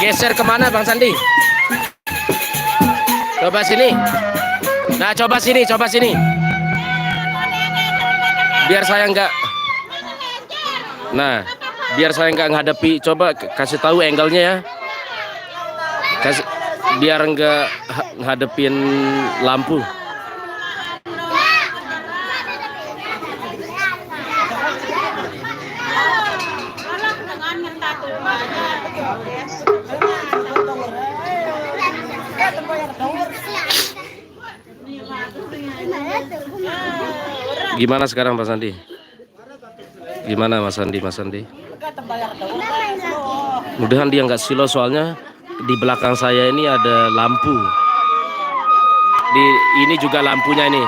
Geser kemana Bang Sandi? Coba sini. Nah, coba sini, coba sini. Biar saya nggak. Nah, biar saya nggak ngadepi. Coba kasih tahu angle-nya ya. Biar nggak ngadepin lampu. Gimana sekarang Pak Sandi? Gimana Mas Sandi, Mas Sandi? Mudahan dia nggak silo, soalnya di belakang saya ini ada lampu. Ini juga lampunya ini.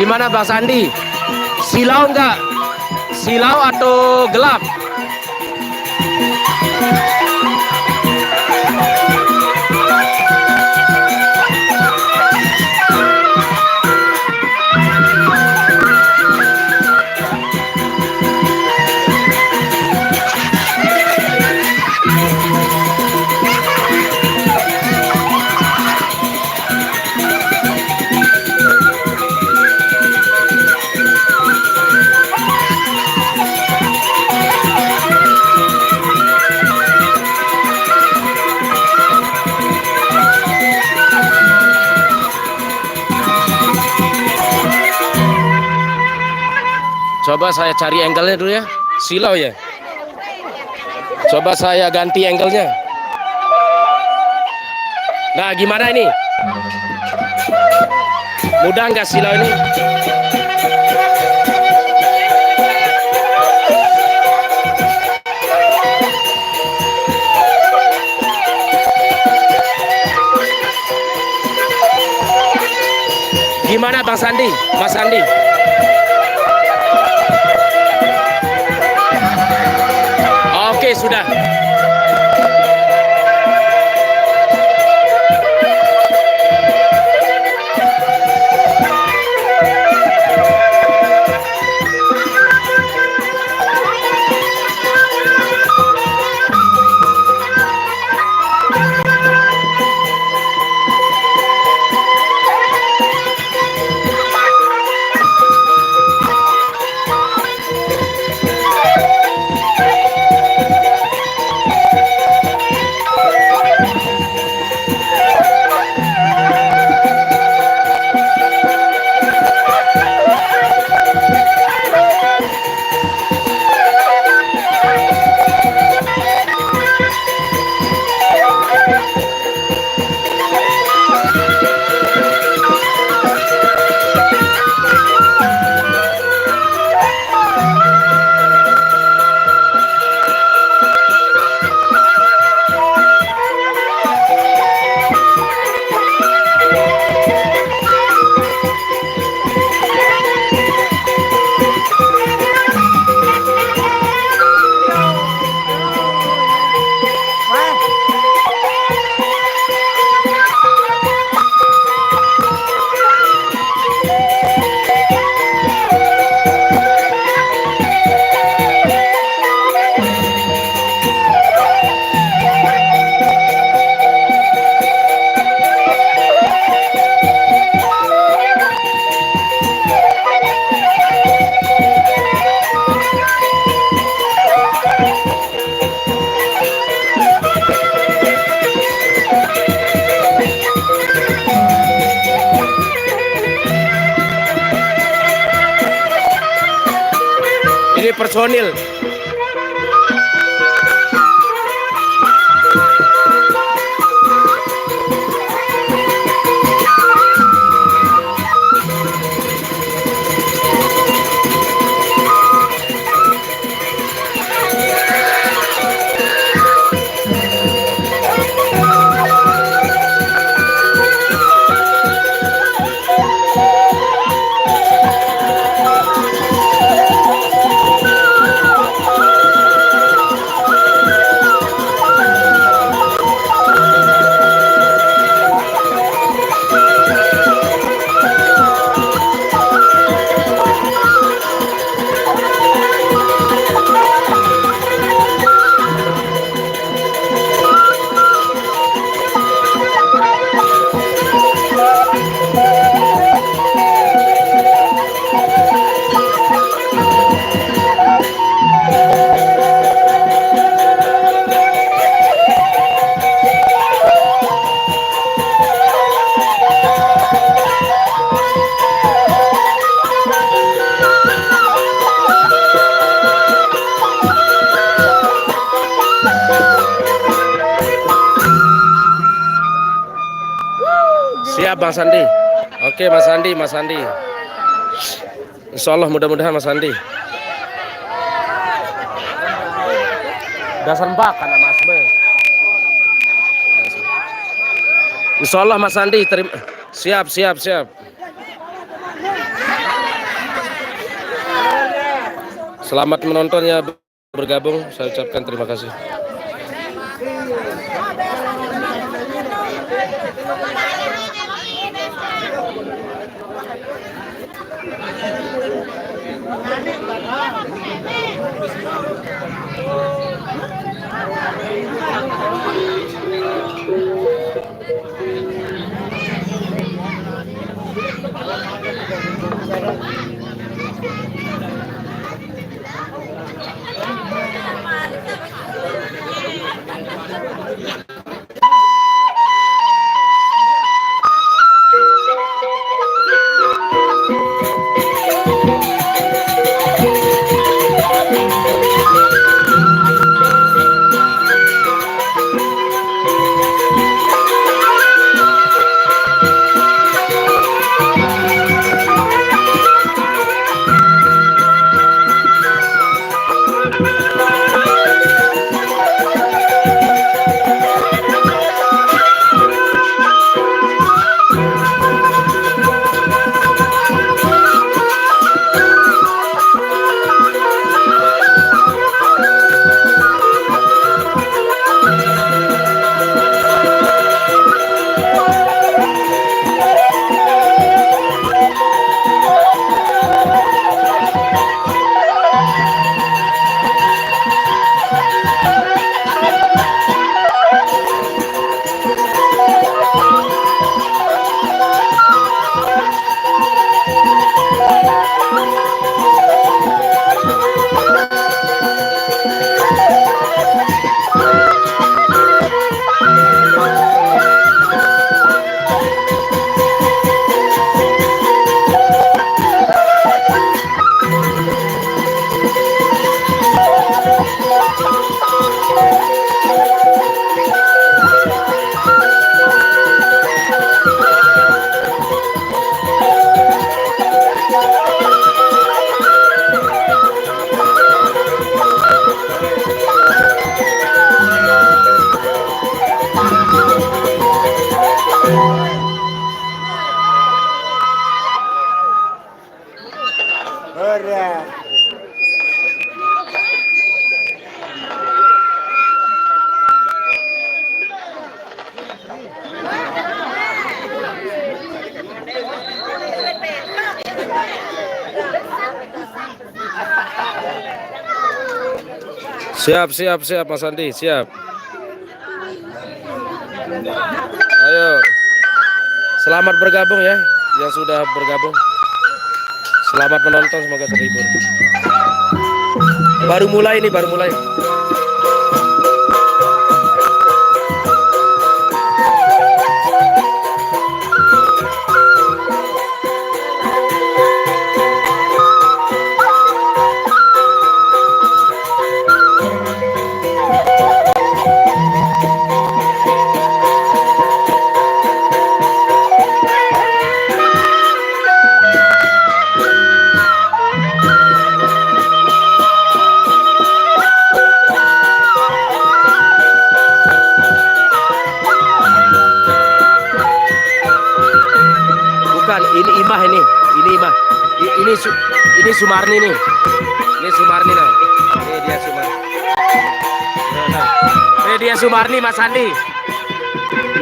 Gimana Bang Sandi? Silau enggak? Silau atau gelap? Coba saya cari angle-nya dulu ya. Silau ya. Coba saya ganti angle-nya. Nah, gimana ini? Mudah nggak silau ini? Gimana Bang Sandi? Mas Sandi? Oke, sudah. Ini personil. Siap Bang Sandi. Oke Mas Sandi, Mas Sandi. Insya Allah mudah-mudahan Mas Sandi. Dasar mbak karena Mas Be. Insya Allah Mas Sandi terima. Siap. Selamat menonton ya, bergabung. Saya ucapkan terima kasih. Siap, siap, siap, Mas Andi, siap. Ayo, selamat bergabung ya, yang sudah bergabung. Selamat menonton, semoga terhibur. Baru mulai nih, baru mulai. Bukan, ini Imah ini Imah. Ini Sumarni nih. Ini Sumarni nah. Ini dia Sumarni. Nah. Ini dia Sumarni Mas Andi.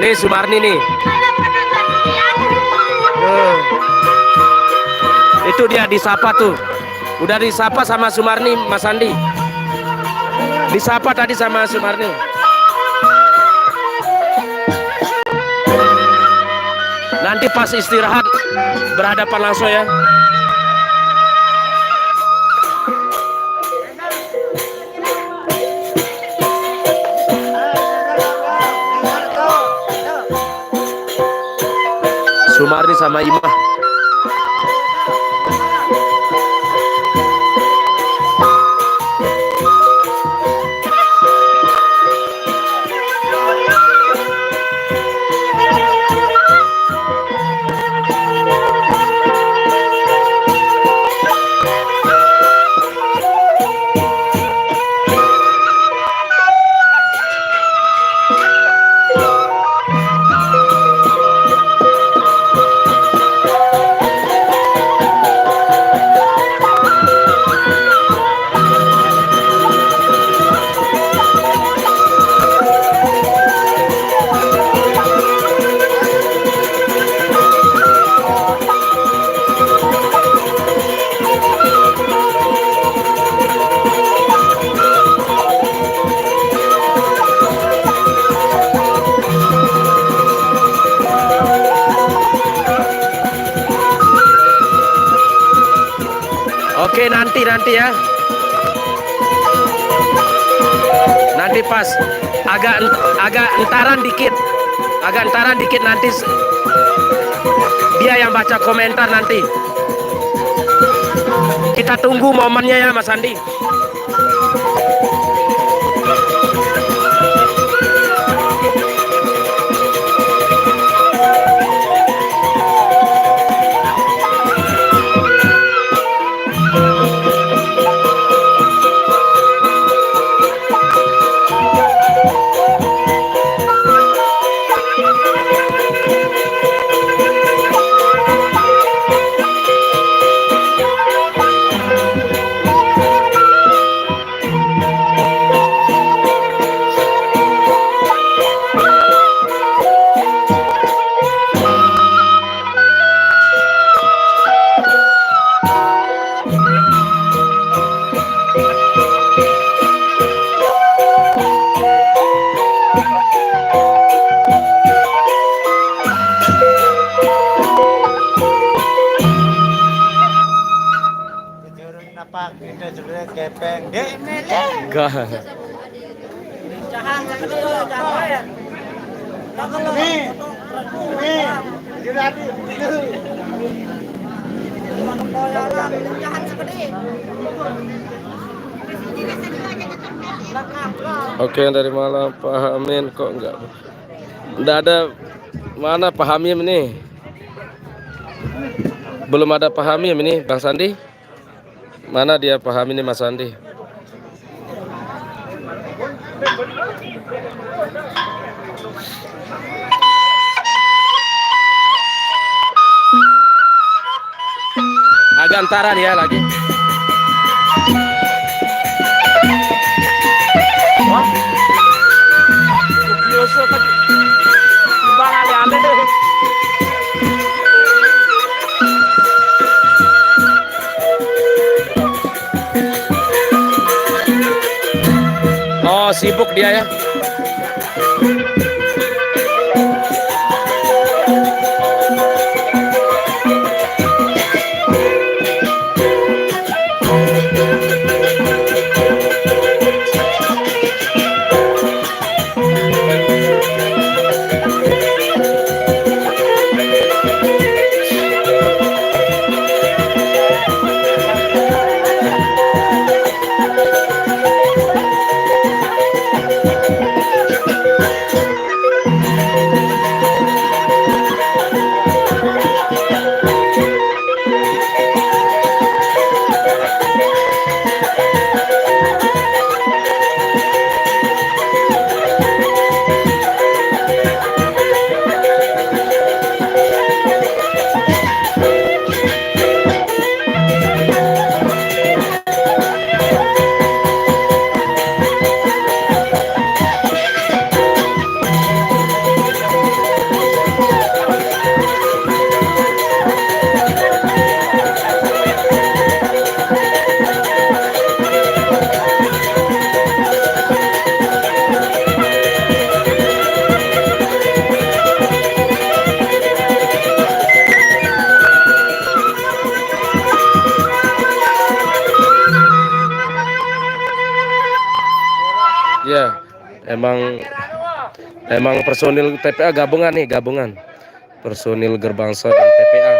Ini Sumarni nih. Itu dia disapa tuh. Udah disapa sama Sumarni Mas Andi. Disapa tadi sama Sumarni. Nanti pas istirahat berhadapan langsung ya. Sumarni sama Imah. Oke, nanti ya. Nanti pas agak entaran dikit nanti dia yang baca komentar nanti. Kita tunggu momennya ya Mas Andi. Oke, yang dari malam Pak Hamim kok enggak ada, mana Pak Hamim ini? Belum ada Pak Hamim ini, Bang Sandi. Mana dia Pak Hamim ini Mas Sandi? Agak antara dia lagi. Wah. Biasa kan. Bang ale-ale. sibuk dia ya. Ya, emang personil TPA gabungan nih, gabungan. Personil Gerbangsa dan TPA.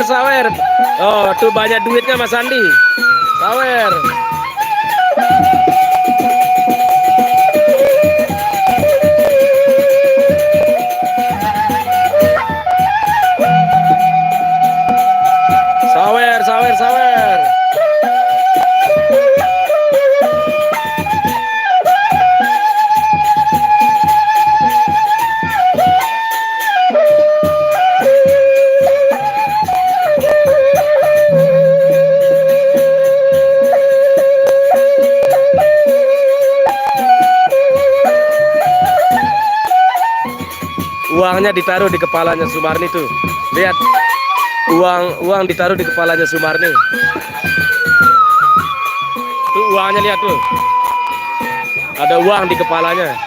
Sawer. Oh, tuh banyak duitnya Mas Andi. Sawer. Sawer. Uangnya ditaruh di kepalanya Sumarni tuh. Lihat. Uang ditaruh di kepalanya Sumarni. Tuh uangnya lihat tuh. Ada uang di kepalanya.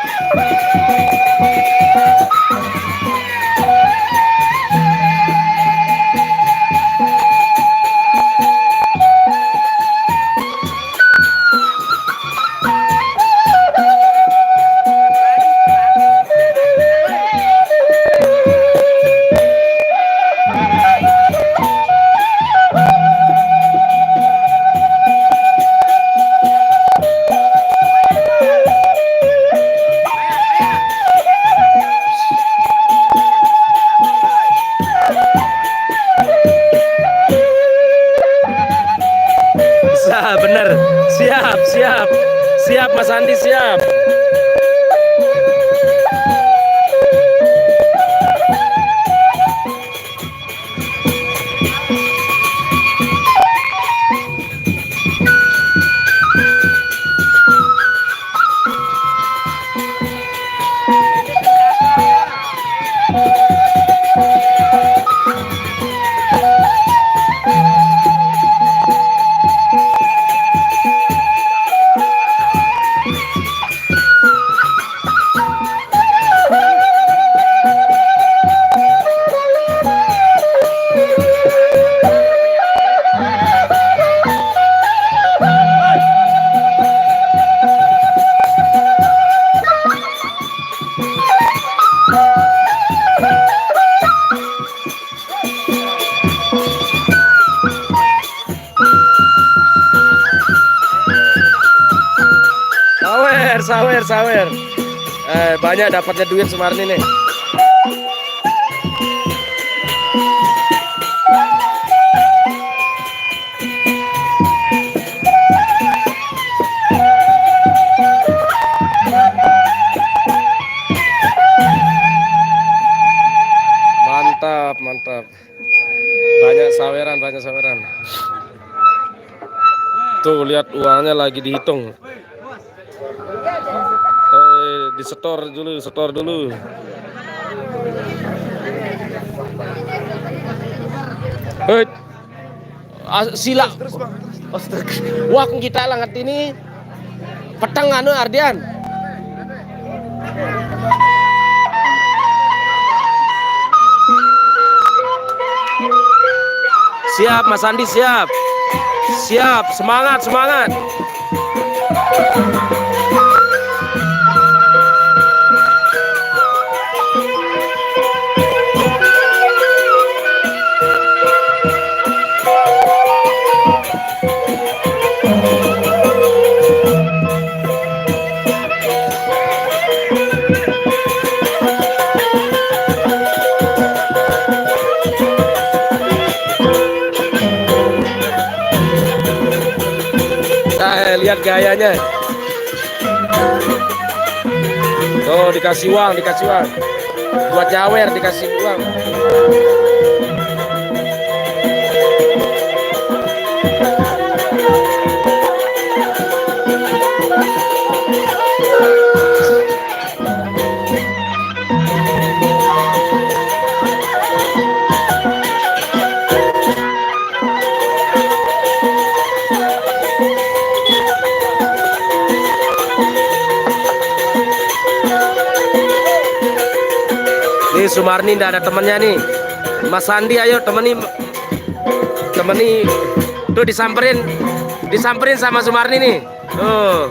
Siap Mas Andi, siap. Sawer. Banyak dapatnya duit Sumarni nih. Mantap. Banyak saweran. Tuh lihat uangnya lagi dihitung. Disetor dulu. Sila. Wah kita langat ini petang anu Ardian. Siap Mas Andi, siap. Semangat. Lihat gayanya. Tuh dikasih uang. Buat nyawer dikasih uang. Nih Sumarni ndak ada temennya nih. Mas Andi ayo temeni tuh disamperin sama Sumarni nih. Tuh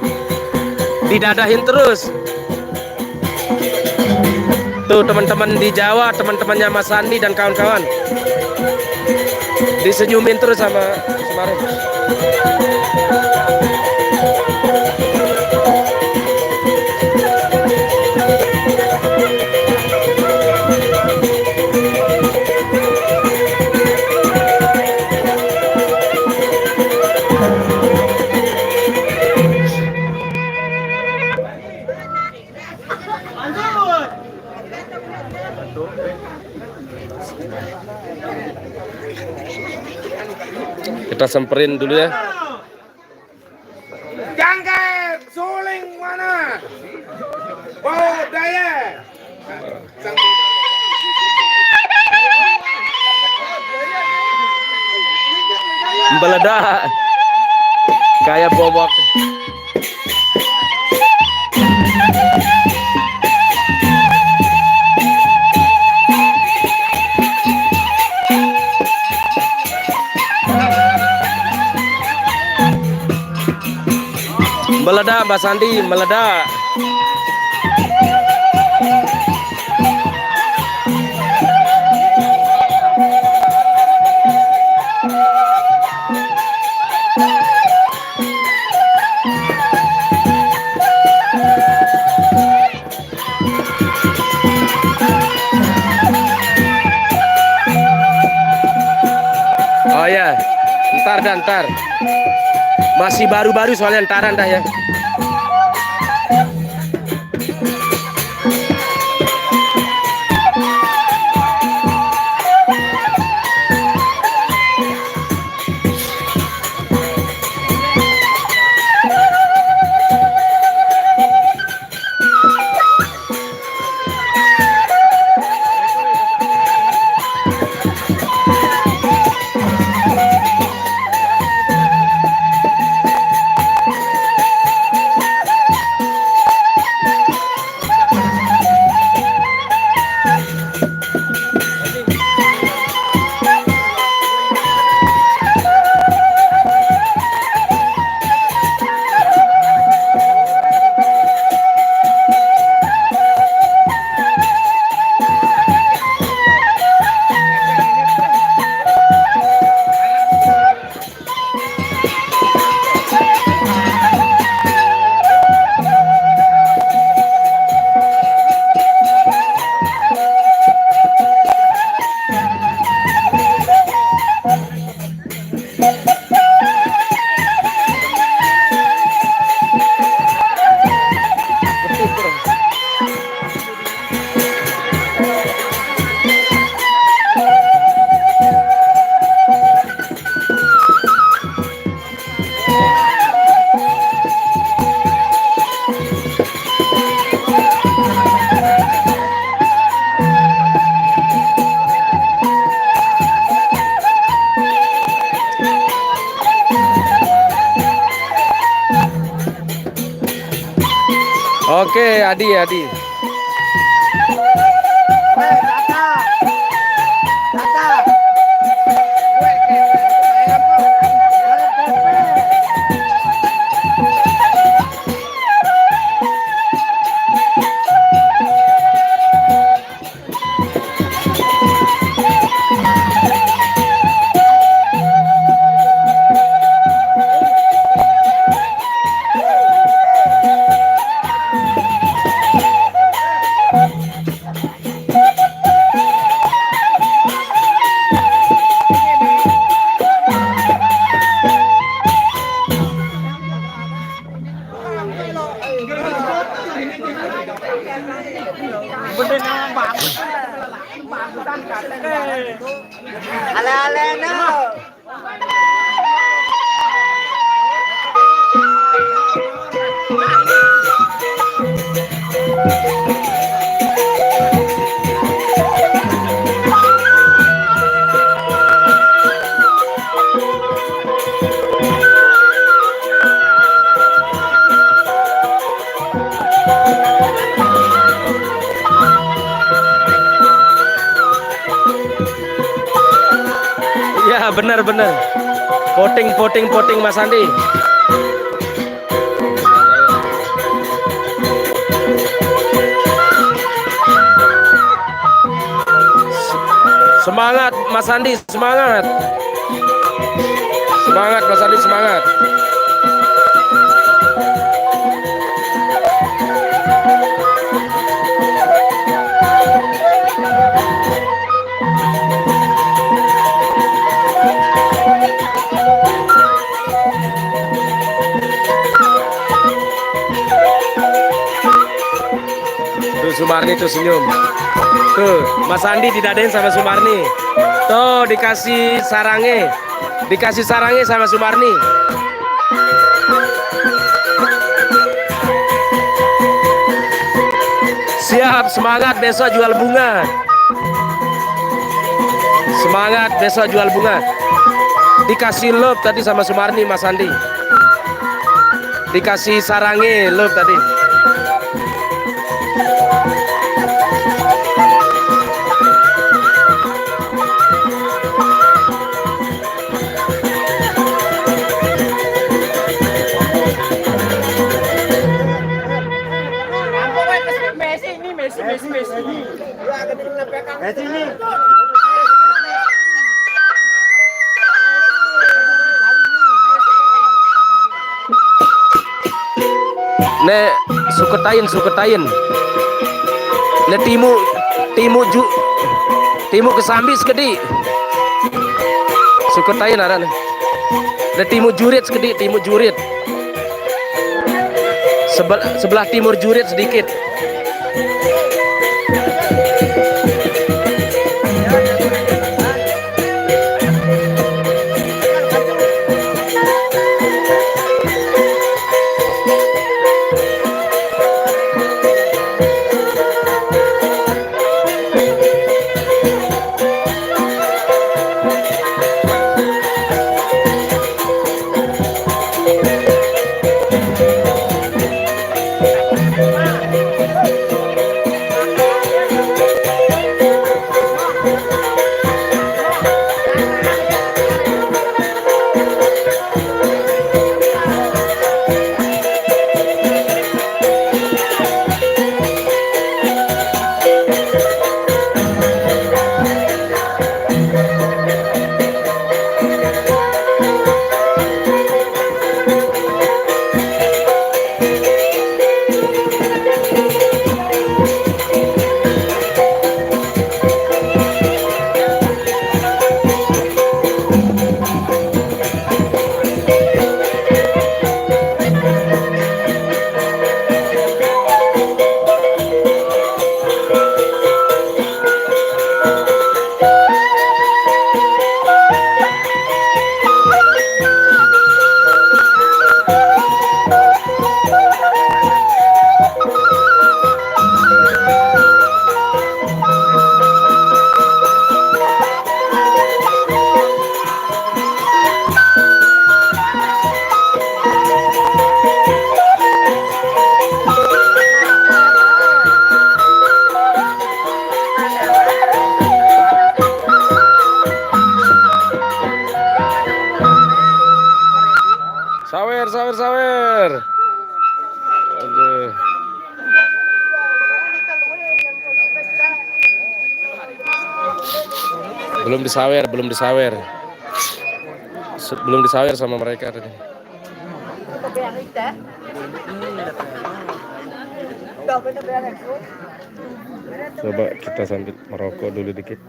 didadahin terus. Tuh teman-teman di Jawa, teman-temannya Mas Andi dan kawan-kawan disenyumin terus sama Sumarni. Kita semperin dulu ya. Jangkep, suling mana? Oh, daya. Meledak kayak bobok. Meledak Mbak Sandi, meledak. Oh ya, ntar. Masih baru-baru soalnya ntaran dah ya. Oke, Adi, Adi. Ale-ale no. Ya, benar-benar. Poting Mas Andi. Semangat Mas Andi, semangat. Semangat Mas Andi, semangat. Tuh Sumarni tuh senyum. Tuh Mas Andi didadain sama Sumarni. Tuh dikasih sarangnya. Dikasih sarangnya sama Sumarni. Siap, semangat besok jual bunga. Semangat besok jual bunga. Dikasih love tadi sama Sumarni Mas Andi. Dikasih sarangnya love tadi. Ne suketain. Ne timu kesambis gede. Suketain ada ne. Ne timu jurit gede, timu jurit. Sebelah timur jurit sedikit. Belum disawer, belum disawer. Belum disawer sama mereka tadi. Coba kita sambil merokok dulu dikit.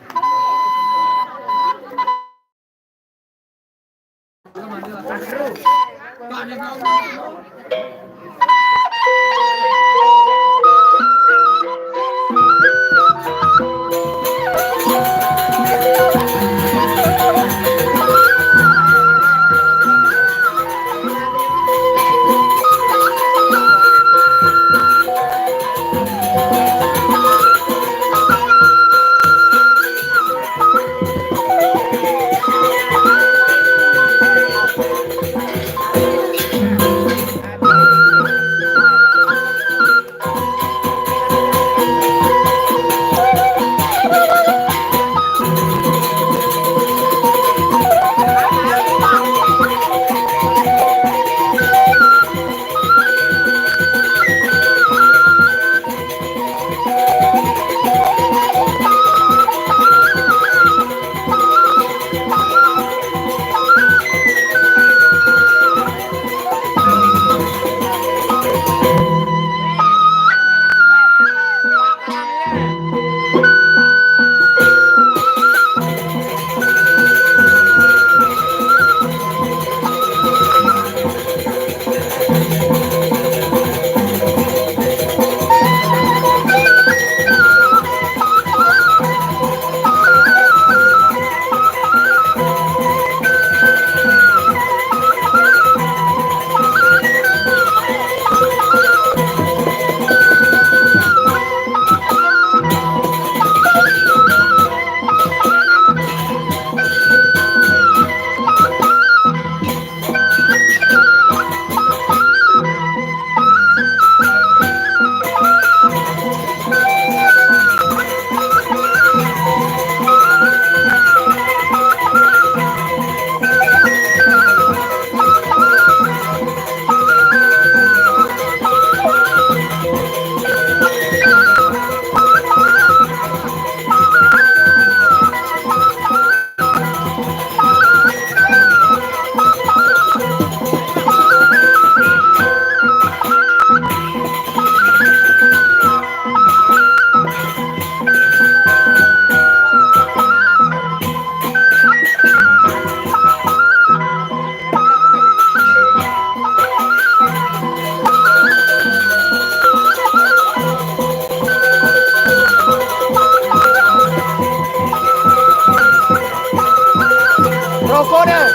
Rokok dah.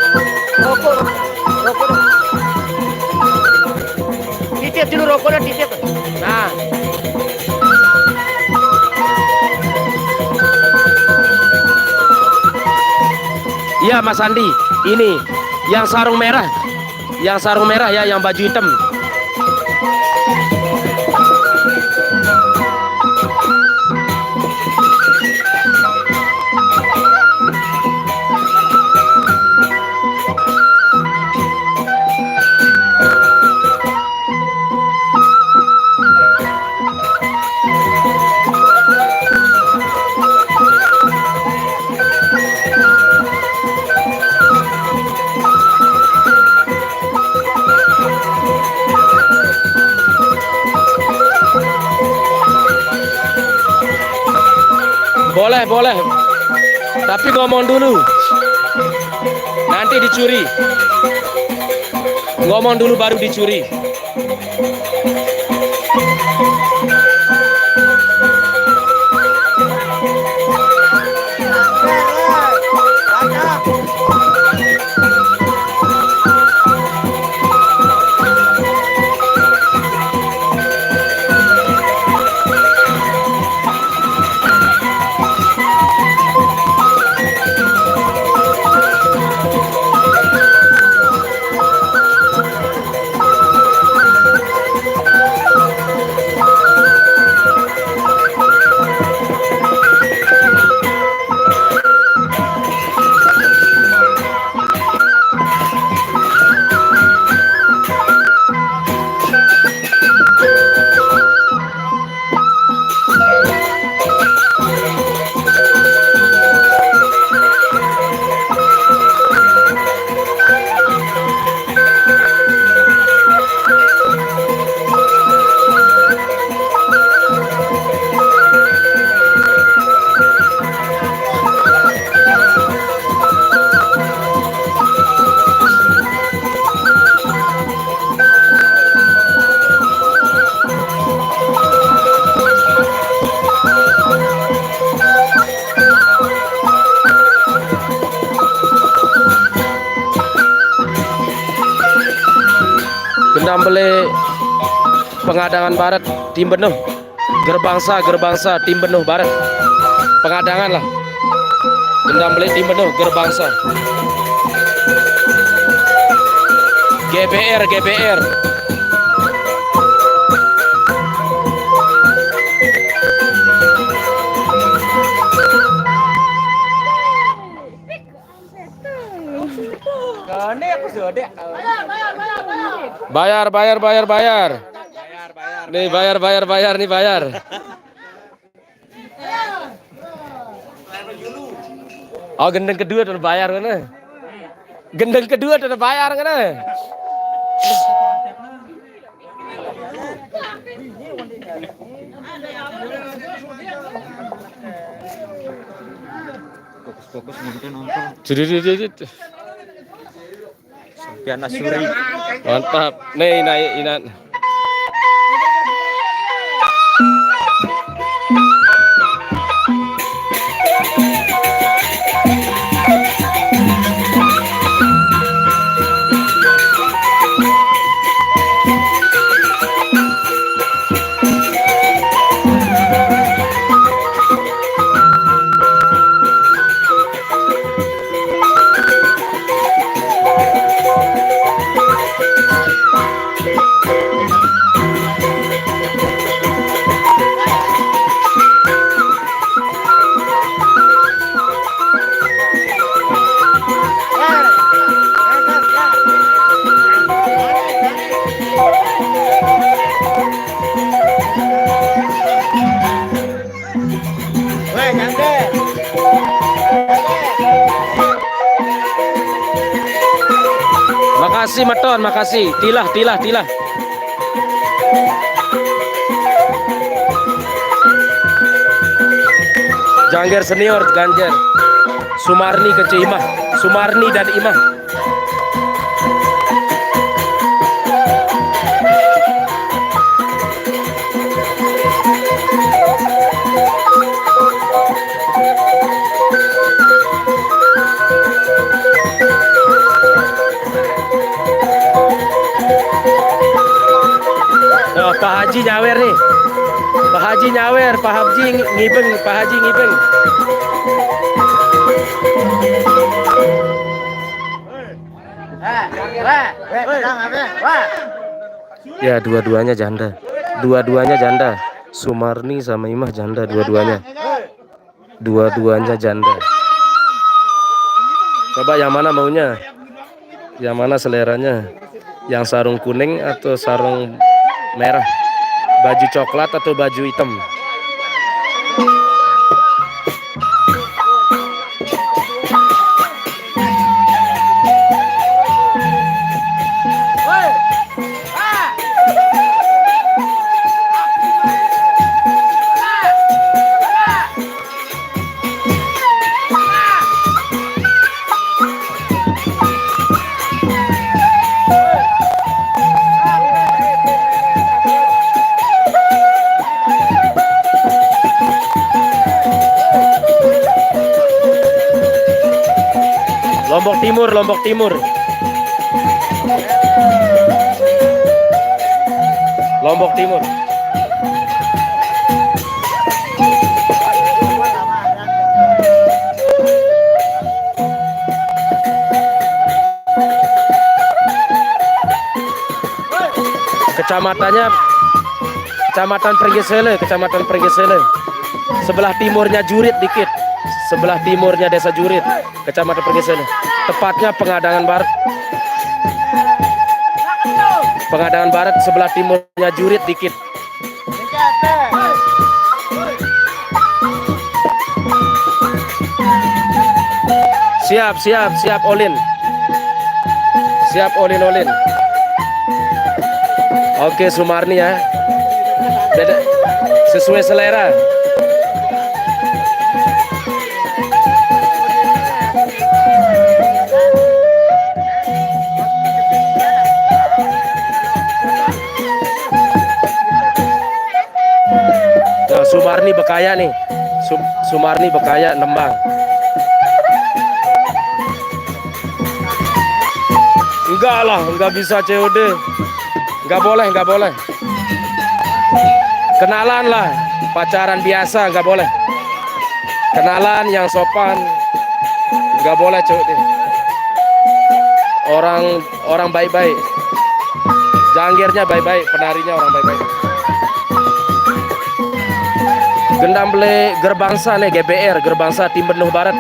Rokok. Rokok dah. Titip dulu rokok dah, titip. Nah, iya Mas Andi, ini yang sarung merah ya, yang baju hitam. Boleh. Tapi ngomong dulu. Nanti dicuri. Ngomong dulu baru dicuri. Gendambele Pengadangan Barat Tim Benuh Gerbangsa Tim Benuh Barat Pengadangan lah Gendambele Tim Benuh Gerbangsa GBR Bayar. Nih bayar nih bayar. Oh gendeng kedua udah bayar kan? Gendeng kedua udah bayar kan? Fokus nonton. Jadi. Sampian Asuri. Mantap. Nih Inan. Makasih Maton, makasih. Tilah. Jangger senior, Ganjar. Sumarni ke Imah. Sumarni dan Imah. Oh, Pak Haji nyawer nih. Pak Haji nyawer, Pak Haji ngibeng. Ya, dua-duanya janda. Sumarni sama Imah janda dua-duanya. Dua-duanya janda. Coba yang mana maunya? Yang mana seleranya? Yang sarung kuning atau sarung merah? Baju coklat atau baju hitam? Lombok Timur. Kecamatan Pergesele. Sebelah timurnya Jurit dikit. Sebelah timurnya Desa Jurit, Kecamatan Pergesele. Tepatnya Pengadangan Barat sebelah timurnya Jurit dikit. Siap Olin. Oke, Sumarni ya. Sesuai selera. Sumarni Bekaya nih. Sumarni Bekaya Nembang. Enggak lah, enggak bisa COD. Nggak boleh, nggak boleh. Kenalan lah, pacaran biasa nggak boleh. Kenalan yang sopan, nggak boleh cuk deh. Orang baik-baik, jangkirnya baik-baik, penarinya orang baik-baik. Gendam beli gerbangsa nih GBR, gerbangsa Tim Benuh Barat.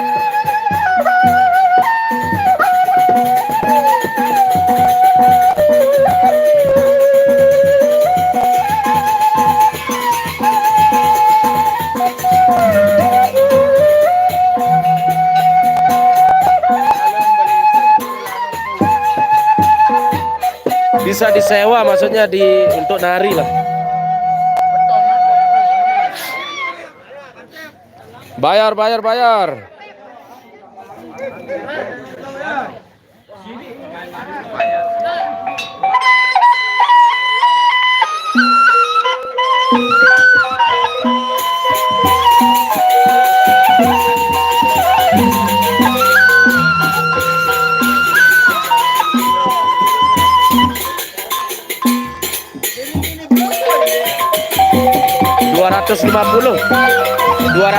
Bisa disewa, maksudnya untuk nari lah. Bayar.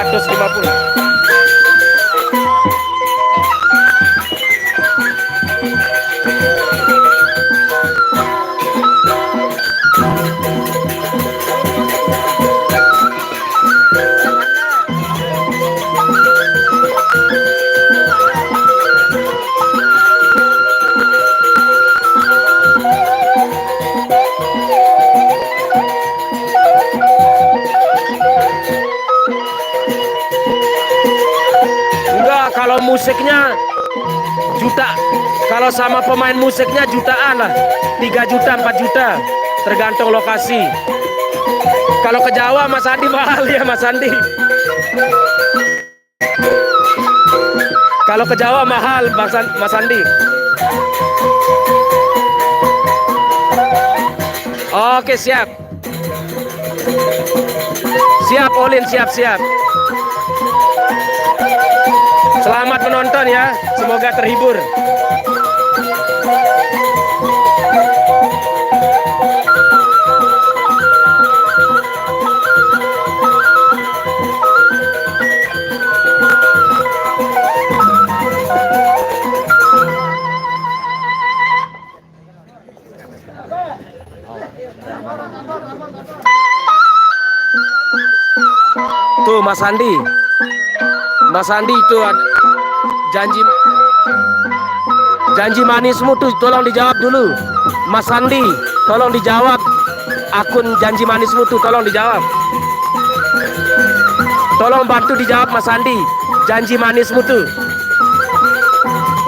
250. Enggak, kalau musiknya juta. Kalau sama pemain musiknya jutaan lah. 3 juta, 4 juta. Tergantung lokasi. Kalau ke Jawa Mas Andi mahal ya Mas Andi. Kalau ke Jawa mahal Mas Andi. Oke, siap. Siap Olin, siap. Selamat menonton ya. Semoga terhibur. Tuh Mas Andi itu janji manismu tuh tolong dijawab dulu. Mas Andi, tolong dijawab. Akun janji manismu tuh tolong dijawab. Tolong bantu dijawab Mas Andi. Janji manismu tuh.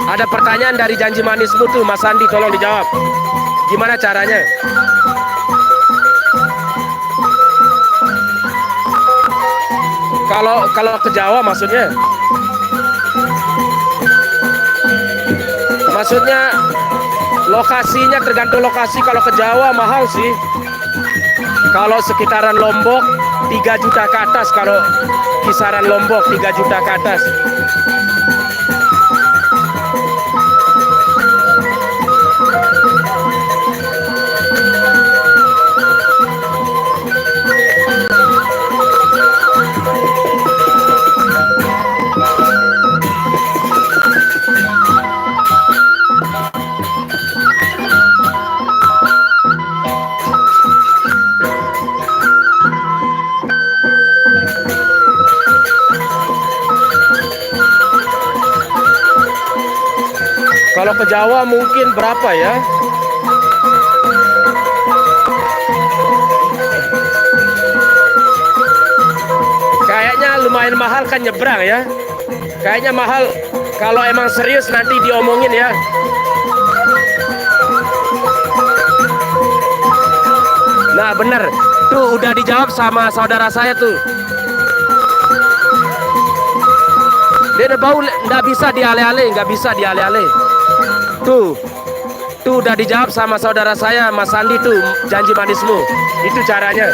Ada pertanyaan dari janji manismu tuh Mas Andi, tolong dijawab. Gimana caranya? Kalau ke Jawa maksudnya lokasinya tergantung lokasi. Kalau ke Jawa mahal sih. Kalau sekitaran Lombok 3 juta ke atas. Kalau kisaran Lombok 3 juta ke atas. Kalau ke Jawa mungkin berapa ya? Kayaknya lumayan mahal kan nyebrang ya? Kayaknya mahal. Kalau emang serius nanti diomongin ya. Nah bener, tuh udah dijawab sama saudara saya tuh. Dia bau nggak bisa diale-ale, nggak bisa diale-ale. Tuh udah dijawab sama saudara saya Mas Andi tuh, janji manismu. Itu caranya.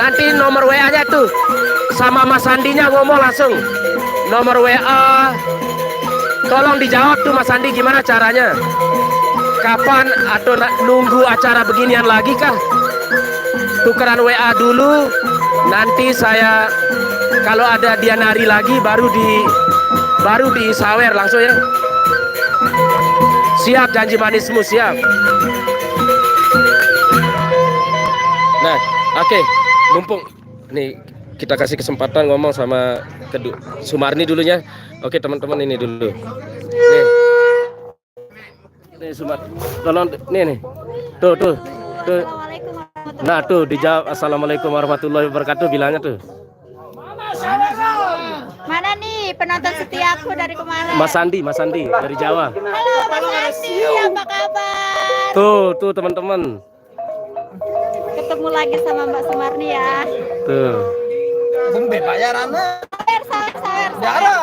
Nanti nomor WA-nya tuh sama Mas Sandinya ngomong langsung. Nomor WA. Tolong dijawab tuh Mas Sandi gimana caranya? Kapan atau nunggu acara beginian lagi kah? Tukeran WA dulu. Nanti saya kalau ada dia nari lagi baru di sawer langsung ya. Siap, janji manismu siap. Nah, oke, mumpung nih kita kasih kesempatan ngomong sama Sumarni dulunya. Oke teman-teman, ini dulu. Nih Sumarni, tolong nih. Tuh. Nah tuh dijawab Assalamualaikum warahmatullahi wabarakatuh bilangnya tuh. Mana nih penonton setiaku dari kemarin? Mas Sandi dari Jawa. Halo Mas Sandi, apa kabar? Tuh teman-teman. Ketemu lagi sama Mbak Sumarni ya. Tuh. Sawer.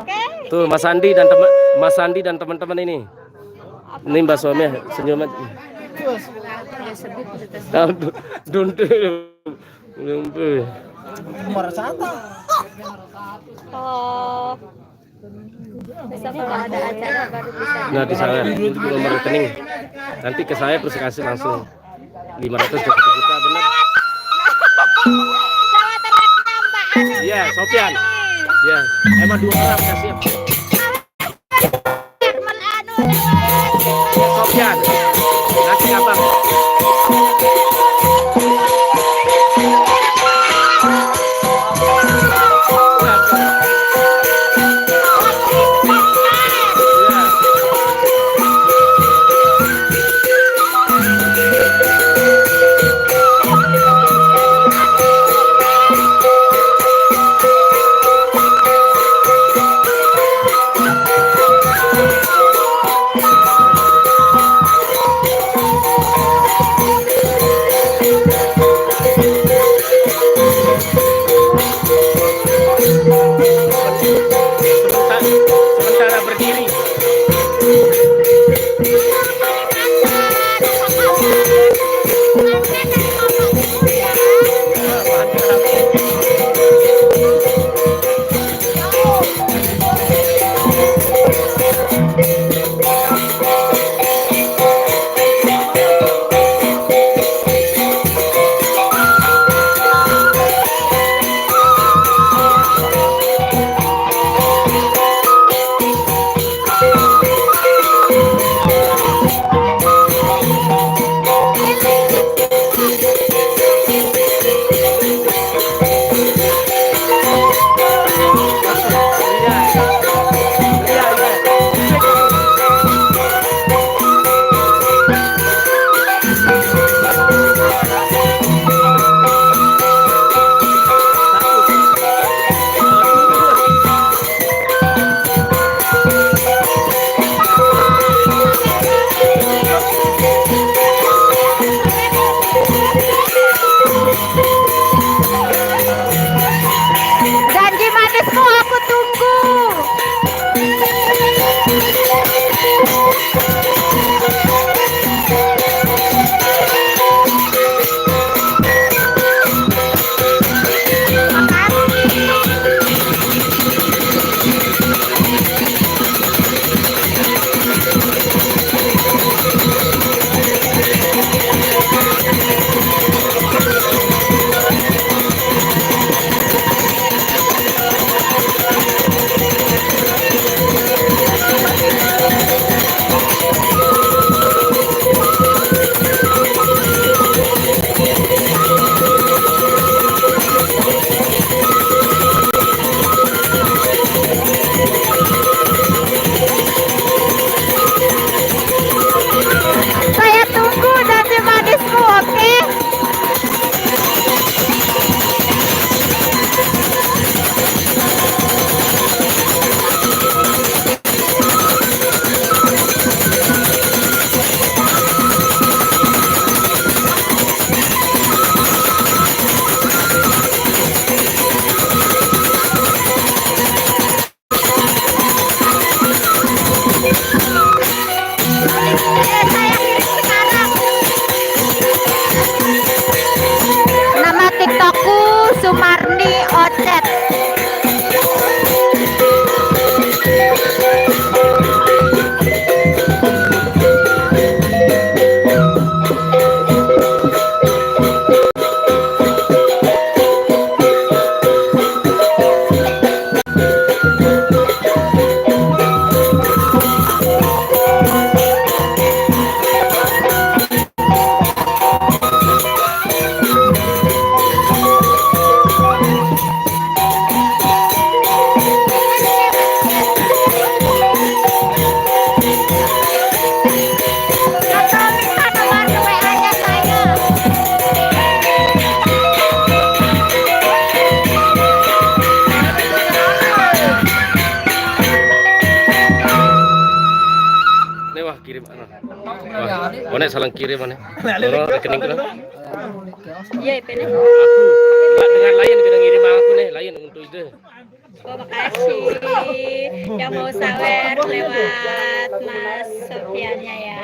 Oke. Tuh Mas Sandi dan teman-teman ini. Ini Mbak Suami senyum aja. Oh. Bisa kalau ada acara baru bisa. Nah di saya nomor rekening. Nanti ke saya terus kasih langsung 500 juta benar. Jawa Tengahnya Mbak Anu. Iya, Sofian. Iya, emang 2 orang kasih. Herman Anu. Sofian. Nanti abang. TikTokku Sumarni Ocet. Atau minta nomor WA-nya saya. Nih wah kirim anu. Wah, mana salah kirim mana? Orang rekening kena. Iya, ini. Aku enggak dengan lain kena ngirim aku nih, lain untuk itu. Oh, makasih yang mau sawer lewat Mas Sofiannya ya.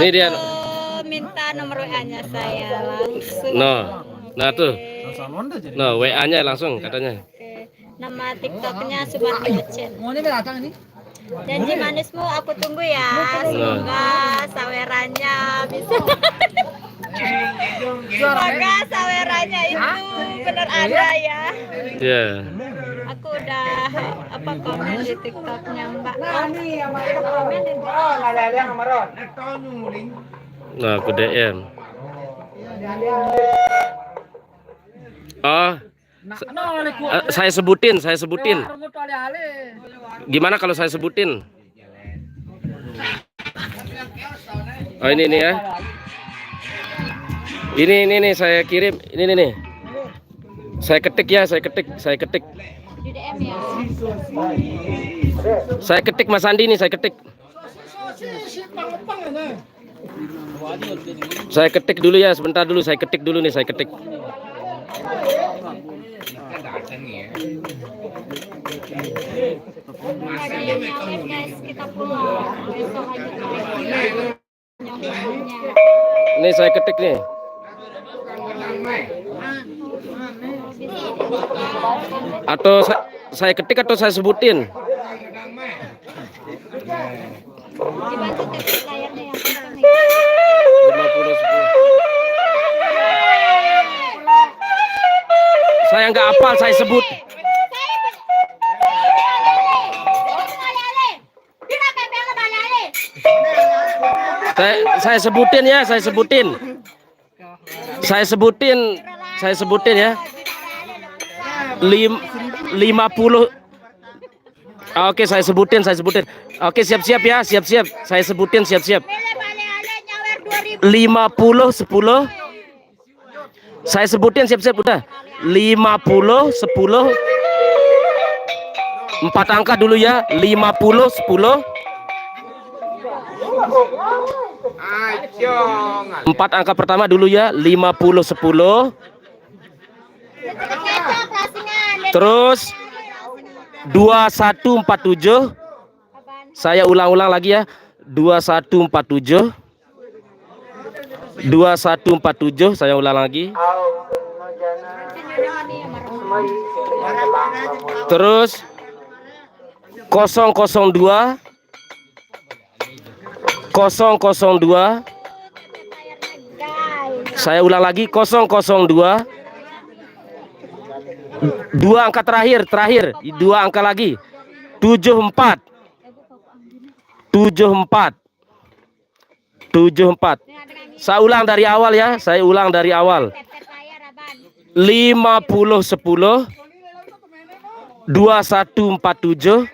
Ini dia. Atau minta nomor WA-nya saya langsung. Nah tuh. Nah, WA-nya langsung katanya. Oke. Nama TikToknya Sumarni Ocet. Janji manismu aku tunggu ya. Semoga sawerannya bisa. Semoga sawerannya itu benar ada ya. Iya. Aku udah komen di TikToknya Mbak. Komen di Nah, aku DM. Oh. Saya sebutin. Gimana kalau saya sebutin? Oh, ini nih ya. Ini saya kirim. Ini nih. Saya ketik ya, saya ketik. di DM ya. Saya ketik Mas Andi nih, saya ketik. Saya ketik dulu ya, sebentar dulu saya ketik dulu nih, saya ketik. Ada yang nyawet guys, kita pulang. Besok lanjut lagi. Nih saya ketik nih. Atau saya ketik atau saya sebutin? Dibantu teks layarnya yang kencang. 50 10. Saya nggak hafal, saya sebut. Saya sebutin ya, saya sebutin ya. 50. Oke, saya sebutin. Oke, siap-siap ya, siap-siap. Saya sebutin, siap-siap. 50 10. Saya sebutin, siap-siap udah. 50 10. 4 angka dulu ya. 50 10. 4 angka pertama dulu ya. 50 10. Terus 2147. Saya ulang-ulang lagi ya. 2147. 2147 saya ulang lagi. Terus 002. 002. Saya ulang lagi 002. 2 angka terakhir, 2 angka lagi. 74. 74. Saya ulang dari awal ya, 50 10. 2147.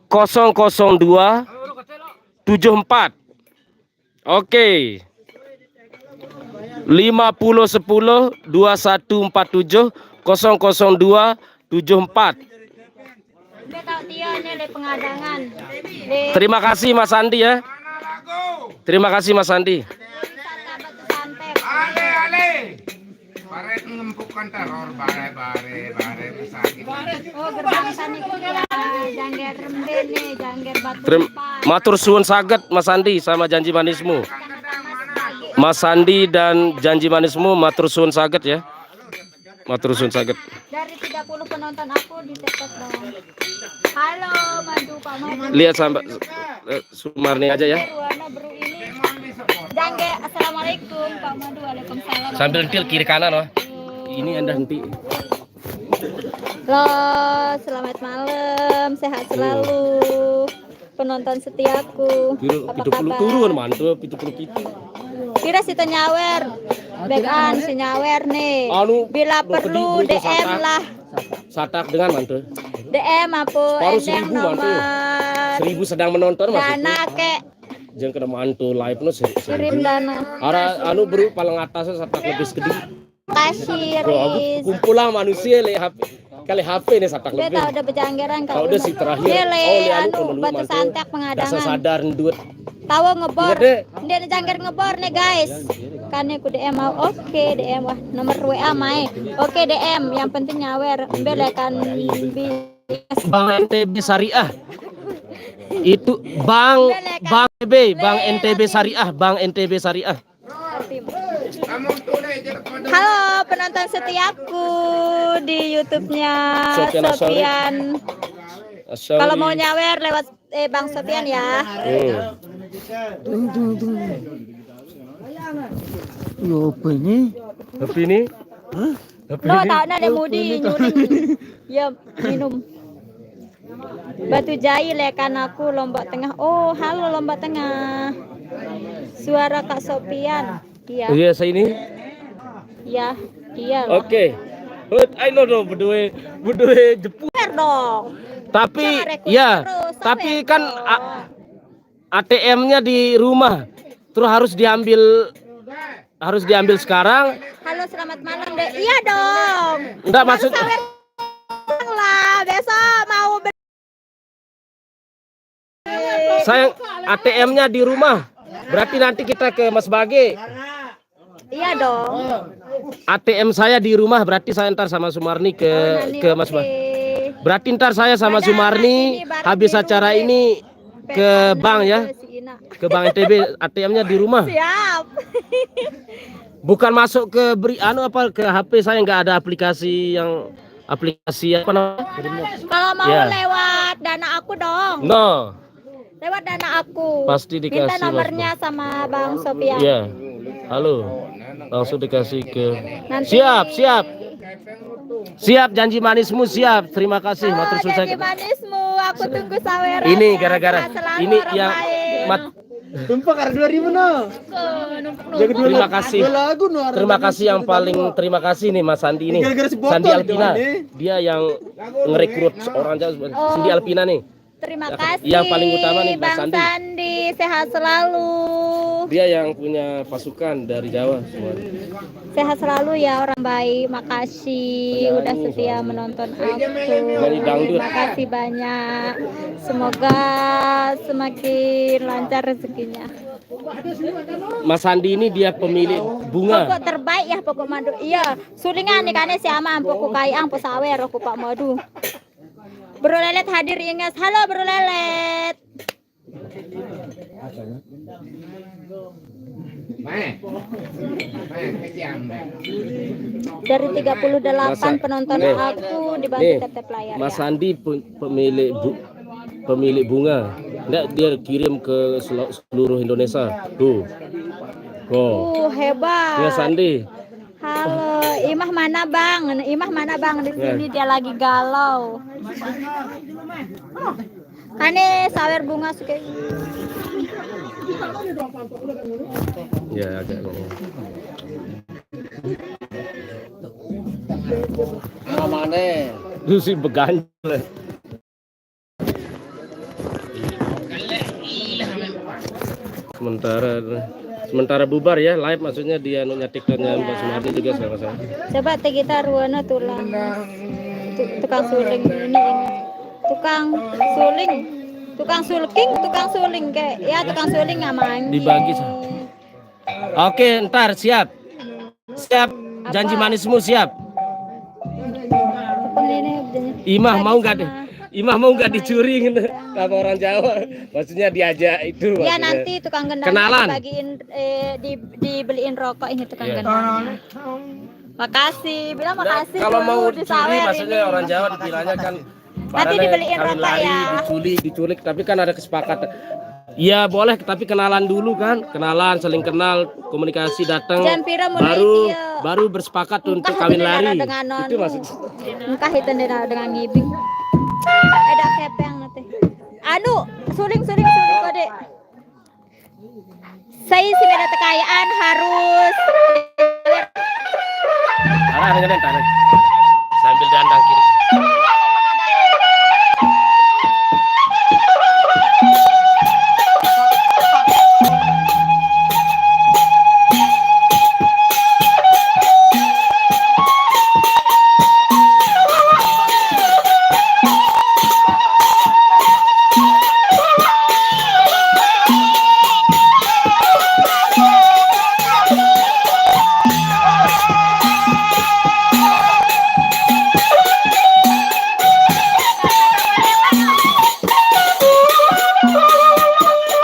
002. 74. Oke. 50 10 2147 002 74. Terima kasih Mas Andi ya. Terima kasih Mas Andi. Ale. bukan teror bare sakit. Oh, gerbang tani ya, jangger rembene, jangger batu Terima empat. matur suwun saged Mas Andi sama janji manismu. Mas Andi dan janji manismu matur suwun saged ya. Matur suwun saged. Dari 30 penonton aku ditetes dong. Halo, Madu Pak Madu. Lihat sampai Sumarni aja ya. Ruana Bro ini. Jangger, assalamualaikum Pak Madu. Waalaikumsalam. Sambil entil kiri kanan wah. Ini Anda henti. Halo, selamat malam, sehat selalu. Penonton setiaku. Apa Itu puluh kabar? turun mantap itu puluh gitu. Kira si nyawer. Bekan si nyawer nih. Anu, Bila perlu kedih, DM satak. lah. Satak dengan mantap. DM apa Baru endem 1000 mantu. nomor 1000 sedang menonton dana maksudnya. kek Jangan kena mantu live no kirim dana. Ara anu bro paling atasnya satak lebih segede. Kasih Bro, aku Riz. kumpulan manusia le HP kali HP nih satak Dia lebih. tahu udah berjanggeran Kau udah si terakhir. Dia le le anu dulu batu mantu. santek Dasar pengadangan. sadar duit. Tahu ngebor. Ingat deh. Dia ada jangger ngebor nih guys. Kan aku DM mau. Oke DM wah nomor WA mai. Oke DM yang penting nyawer. Belekan Bang NTB Syariah. Itu Bang NTB Syariah, Bang NTB Syariah. Kamu tunai je pada Halo penonton setiaku di YouTube-nya Sofian Asyari. Sofian. Asyari. Kalau mau nyawer lewat Bang Sofian ya. Yo apa ini? Tapi ini Lo tau ada mudi nyuling. Ya minum. Batu Jai lekan aku Lombok Tengah. Oh halo Lombok Tengah. Suara Kak Sofian. Iya. iya saya ini. Iya. Iya loh. Oke. I know dong berdua jeput. Sawer dong. Tapi Jangan rekrut ya, terus, tapi sawer kan dong. ATM-nya di rumah. Terus harus diambil sekarang. Halo selamat malam deh. Iya dong. Enggak maksud Sawer lah. Besok mau saya ATM-nya di rumah. Berarti nanti kita ke Mas Bage. Iya dong. ATM saya di rumah berarti saya ntar sama Sumarni ke Mas Bage. Berarti ntar saya sama Ada Sumarni Mas ini bareng habis di acara rumah. ini ke bank ya. Si Ina. Ke Bank NTB ATM-nya di rumah. Siap. Bukan masuk ke ke HP saya nggak ada aplikasi apa namanya? Kalau mau Ya. lewat dana aku dong. No, Lewat dana aku. pasti dikasih. Minta Mas. nomornya sama Bang Sofian. Iya. Halo. Langsung dikasih ke. Nanti- Siap janji manismu siap. Terima kasih Halo, matur suwun janji saya. manismu. Aku tunggu saweran. Ini gara-gara Selalu ini orang yang baik. Tumpah karena 2000 no. Terima kasih. Lagu no. Terima kasih yang paling terima kasih nih Mas Sandi ini. Gara-gara si botol Sandi Alpina. doang nih. Dia yang ngerekrut seorang Sandi Alpina nih. Terima kasih. Yang paling utama nih, Mas Bang Sandi. Sandi. Sehat selalu. Dia yang punya pasukan dari Jawa semua. Sehat selalu ya orang baik. Makasih udah setia menonton aku. Nyanyi dangdut. Terima kasih banyak. Semoga semakin lancar rezekinya. Mas Sandi ini dia pemilik bunga. Pokok terbaik ya pokok madu. Iya, sulingan nih kan si ama pokok kayang po sawer aku Pak Madu. Bro Lelet hadir ingat. Halo Bro Lelet. Dari 38 penonton aku dibagi tetep layar. Mas Ya. Sandi pemilik bunga. Enggak dia kirim ke seluruh Indonesia. Tuh. Hebat. Mas Sandi. Halo, Imah mana Bang? Imah mana Bang? Di sini dia lagi galau. Kane sawer bunga suka. Ya agak. Mana? Lu sih beganjel. Sementara bubar ya live maksudnya dia nunya TikToknya Mbak Sumardi juga sama saya. Coba teh kita ruana tulang. Tukang suling ini. Tukang suling kayak ya tukang suling ngamangi. Dibagi. Oke, ntar siap. Siap. Janji manismu siap. Imah Bagi mau nggak sama Imah mau nggak sama dicuri ibu gitu dan sama orang Jawa? Maksudnya diajak itu. ya maksudnya. nanti tukang gendangnya Kenalan. dibagiin dibeliin rokok ini tukang Iya. gendangnya. Makasih, bilang Nah, makasih kalau dulu mau di dicuri sawer maksudnya ini. orang Jawa dikiranya kan Nanti padahal dibeliin kawin rokok lari, ya. diculik, tapi kan ada kesepakatan. Iya boleh, tapi kenalan dulu kan, kenalan, saling kenal, komunikasi datang, Jam pira mulai baru dia. baru bersepakat untuk Engkah kawin itu lari. dengan Itu maksud. Engkah itu dengan ngibing. Ada kepeng nanti. Anu, suling kode. Saya sepeda kekayaan harus Tarik. Sambil dandang kiri.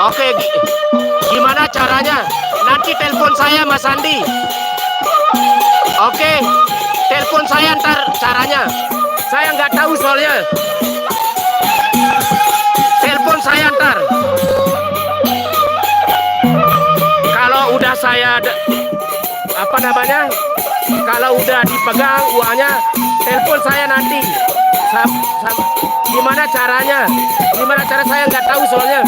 Oke, gimana caranya? Nanti telepon saya Mas Andi. Oke, telepon saya ntar caranya. Saya nggak tahu soalnya. Telepon saya ntar. Kalau udah saya apa namanya? Kalau udah dipegang uangnya, telepon saya nanti. Gimana caranya? Gimana cara saya nggak tahu soalnya.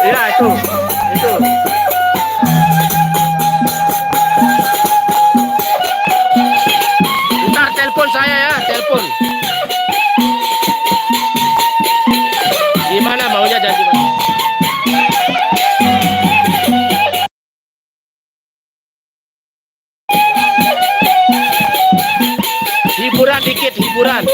Ya itu. Ntar telepon saya ya, telepon. Gimana maunya janji Mas? Hiburan dikit, hiburan.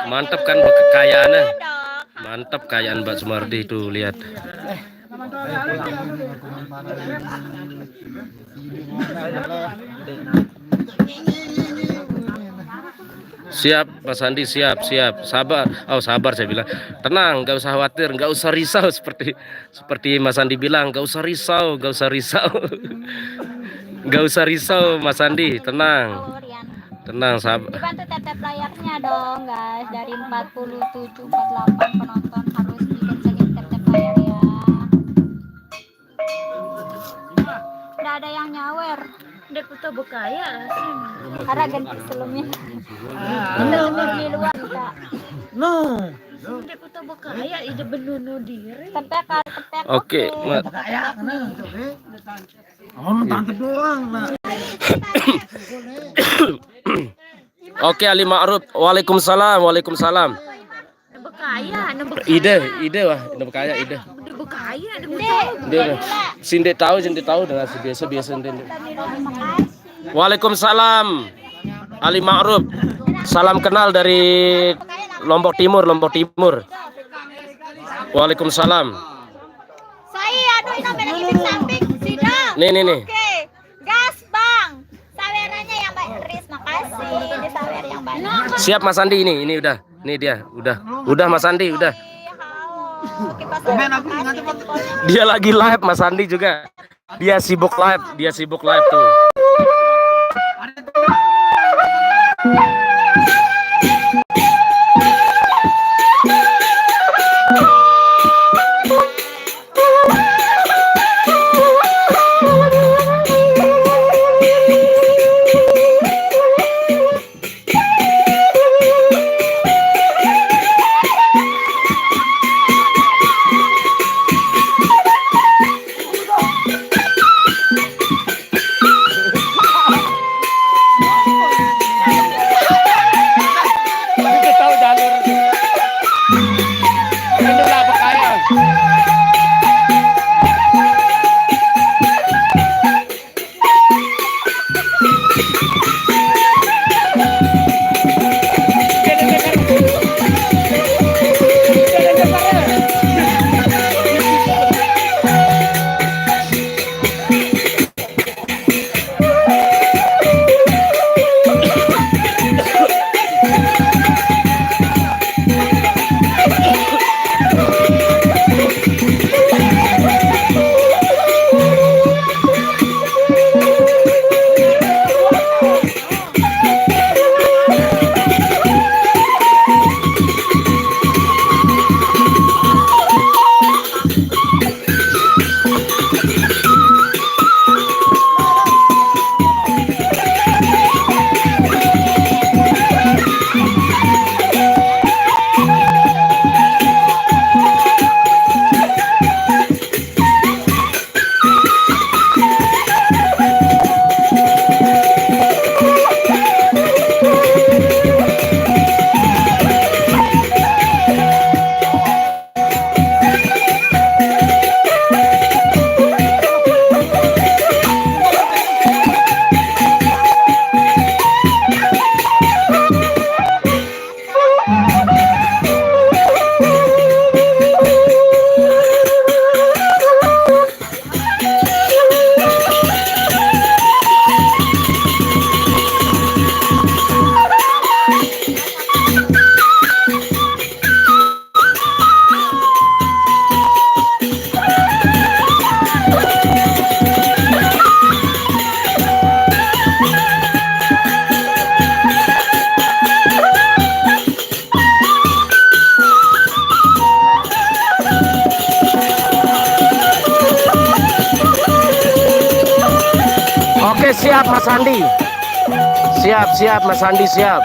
Mantap kan kekayaannya. Mantap kekayaan Mbak Sumardi itu, lihat. Siap Mas Andi, siap. Sabar. Oh, sabar saya bilang. Tenang, nggak usah khawatir, nggak usah risau seperti Mas Andi bilang, nggak usah risau. Nggak usah risau Mas Andi, tenang. Tenang, sabar. Dibantu tetep layarnya dong guys. Dari 47 48 penonton harus dikencengin tetep layar ya. Nggak ada yang nyawer. Dek puto bekaya sih. Karena ganti sebelumnya. Kita di luar Kak. No. Dek puto bekaya ide benunu diri. Tepek. Oke, Kaya, tante doang, Nak. Oke, Ali Ma'ruf. Waalaikumsalam, waalaikumsalam. Ide wah, ide kaya ide. Ide. Sinde tahu dengan biasa Sinde. Waalaikumsalam. Ali Ma'ruf. Salam kenal dari Lombok Timur. Waalaikumsalam. Saya ini samping sidang. Nih. Oke. Gas, Bang. Sawerannya yang baik, Riz. Makasih. Di sawer yang banyak. Siap Mas Andi ini udah. Nih dia, udah Mas Andi udah. Halo. Kipas angin. Dia lagi live Mas Andi juga. Dia sibuk live tuh. Siap Mas Andi. Siap Mas Andi siap.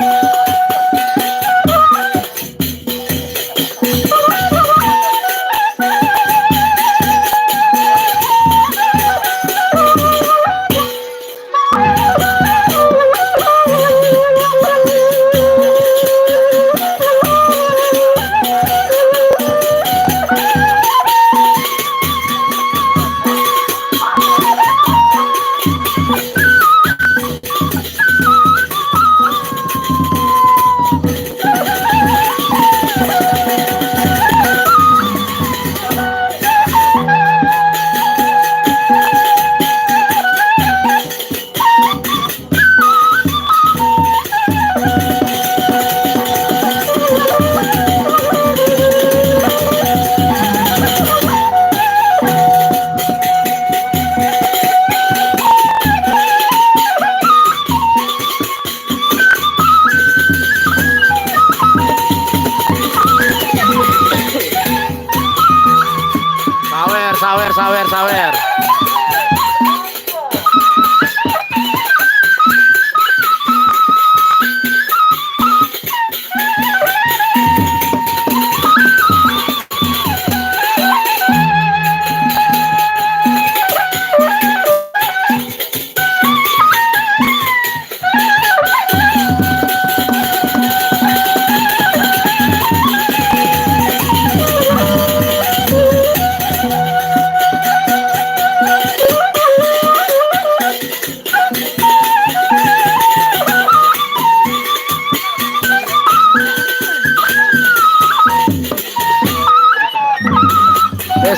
Sawer.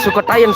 Sukotain.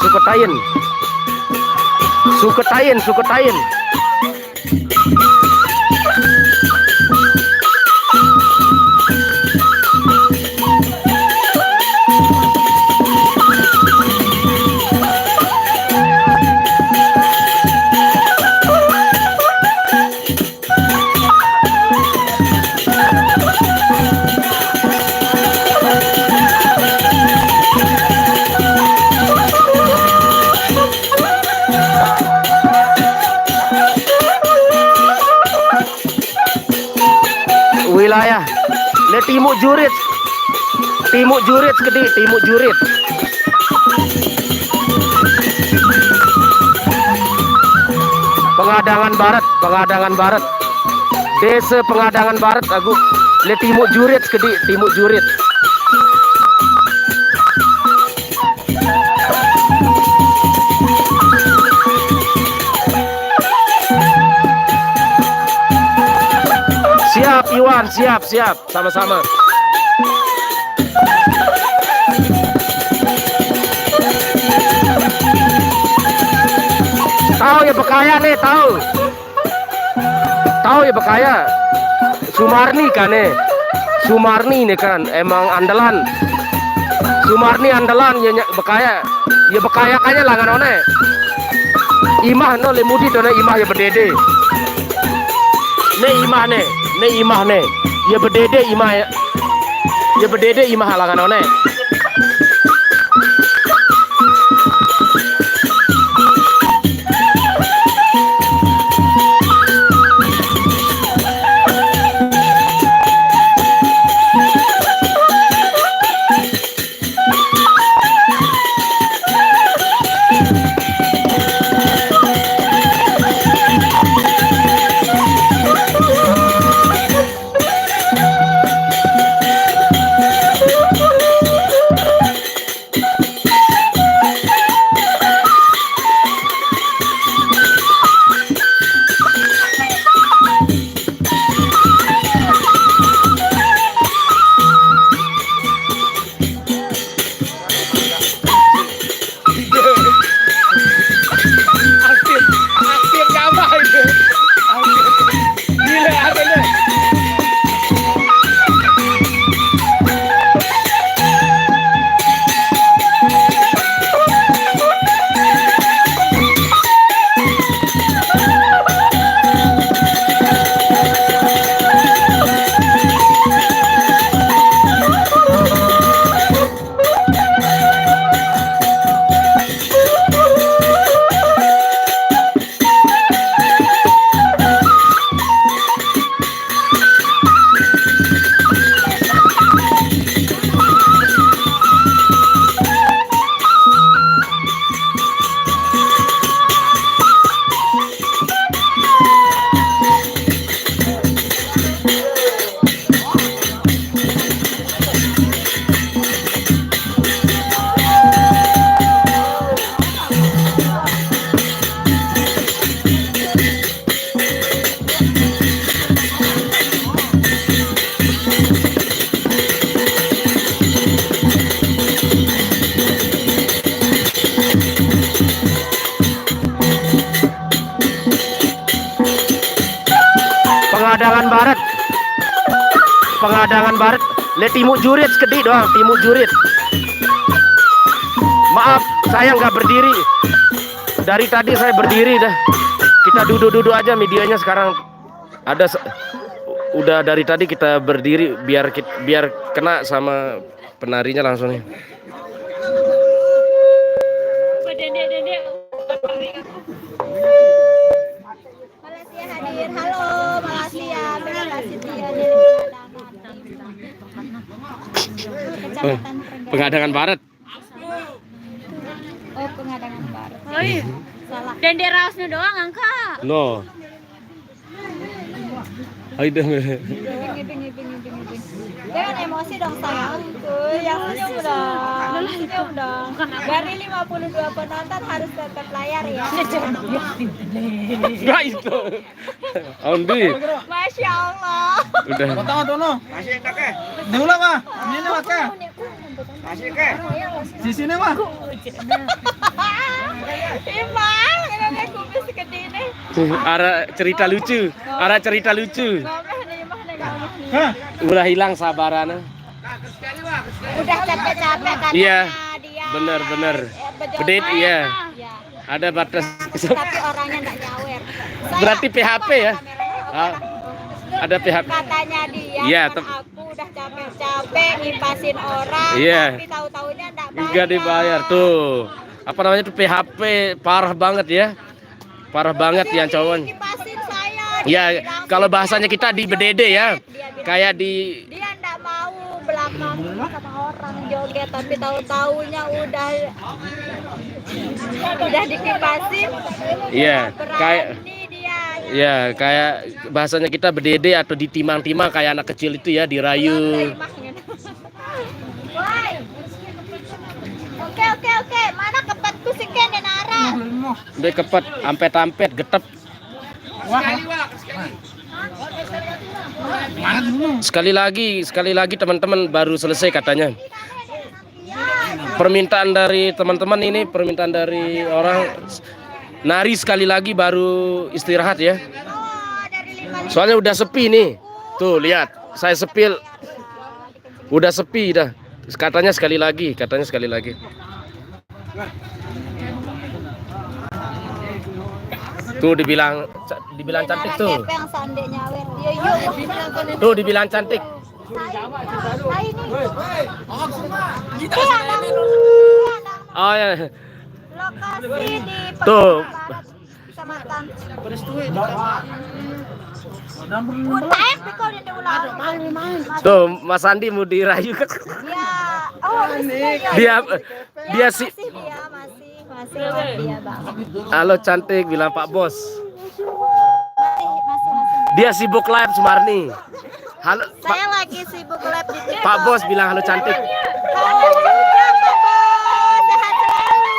Wilayah le Timuk Jurit gede, Timuk Jurit. Pengadangan Barat. Desa Pengadangan Barat aku le Timuk Jurit gede, Timuk Jurit. Siap Iwan, siap, sama-sama. Tahu ya Bekaya nih, tahu ya Bekaya. Sumarni kan nih, Sumarni nih kan emang andalan. Sumarni andalan ya Bekaya, ya Bekaya kayaknya langan one. Imah no lemudi dona imah ya berdede. Nih imah nih, ya berdede imah ya berdede imah halangan one. Pengadangan Barat, le Timuk Jurit gede doang, Timuk Jurit. Maaf, saya nggak berdiri. Dari tadi saya berdiri dah. Kita duduk-duduk aja medianya sekarang. Udah dari tadi kita berdiri biar kena sama penarinya langsung nih. Malaysia hadir, halo Malaysia, terima kasih Pengadangan Barat. Oh, Pengadangan Barat. Oh iya. Salah. Dende rausnya doang angka. No. Ayo deh. Ngiping. Jangan emosi dong sayang. Tuh, yang senyum dong. Senyum dong. Dari 52 penonton harus tetap layar ya. Gak itu. Ondi. Masya Allah. Udah. Masih enggak ke? Diulang ah. Ini lewat ke? Di sini mah. Imang, ini kubis gede nih. Ada cerita lucu, ada cerita lucu. Ngomeh nih, imang nih, ngomeh nih. Udah hilang sabarannya. Udah capek-capek kan Iya, dia. bener. Berjoget. Bedit, iya. Iya. Ada batas. Tapi orangnya nggak nyawer. Berarti PHP ya? Ah, ada PHP. Katanya dia, Iya, teman aku udah capek-capek ngipasin orang, Iya. tapi tahu-taunya nggak bayar. Enggak dibayar tuh. Apa namanya tuh PHP parah banget ya. Parah banget yang cowok. Ngipasin saya. Ya, dia bilang kalau sih, bahasanya kita di bedede ya. dia bilang Kayak di dia nggak mau belakang sama orang joget, tapi tahu-taunya udah dikipasin. Iya, kayak Berani dia. ya kayak bahasanya kita bedede atau ditimang-timang kayak anak kecil itu ya, dirayu. Woi. Oke. Mana kepetku sih Ken dan Nara? Udah kepet, ampet-ampet, getep. Sekali lagi teman-teman baru selesai katanya. Permintaan dari teman-teman ini, permintaan dari orang nari sekali lagi baru istirahat ya. Oh, dari 5 Soalnya udah sepi nih. Tuh lihat, saya sepil. Udah sepi dah. Katanya sekali lagi. Tuh dibilang cantik tuh. Siapa yang sande nyawer? Yuk. Tuh dibilang cantik. Saya ini. Oh ya. Lokasi di Tuh. Barat, Kecamatan. Utek, kau di ulang. Tuh Mas Andi mau dirayu kan? Ya, oh iya. Dia si Masih dia bang. halo cantik bilang Pak Bos. Masih. Dia sibuk live Sumarni. Halo Saya lagi sibuk lab di TikTok. Pak Bos bilang halo cantik. Halo juga Pak Bos, sehat selalu.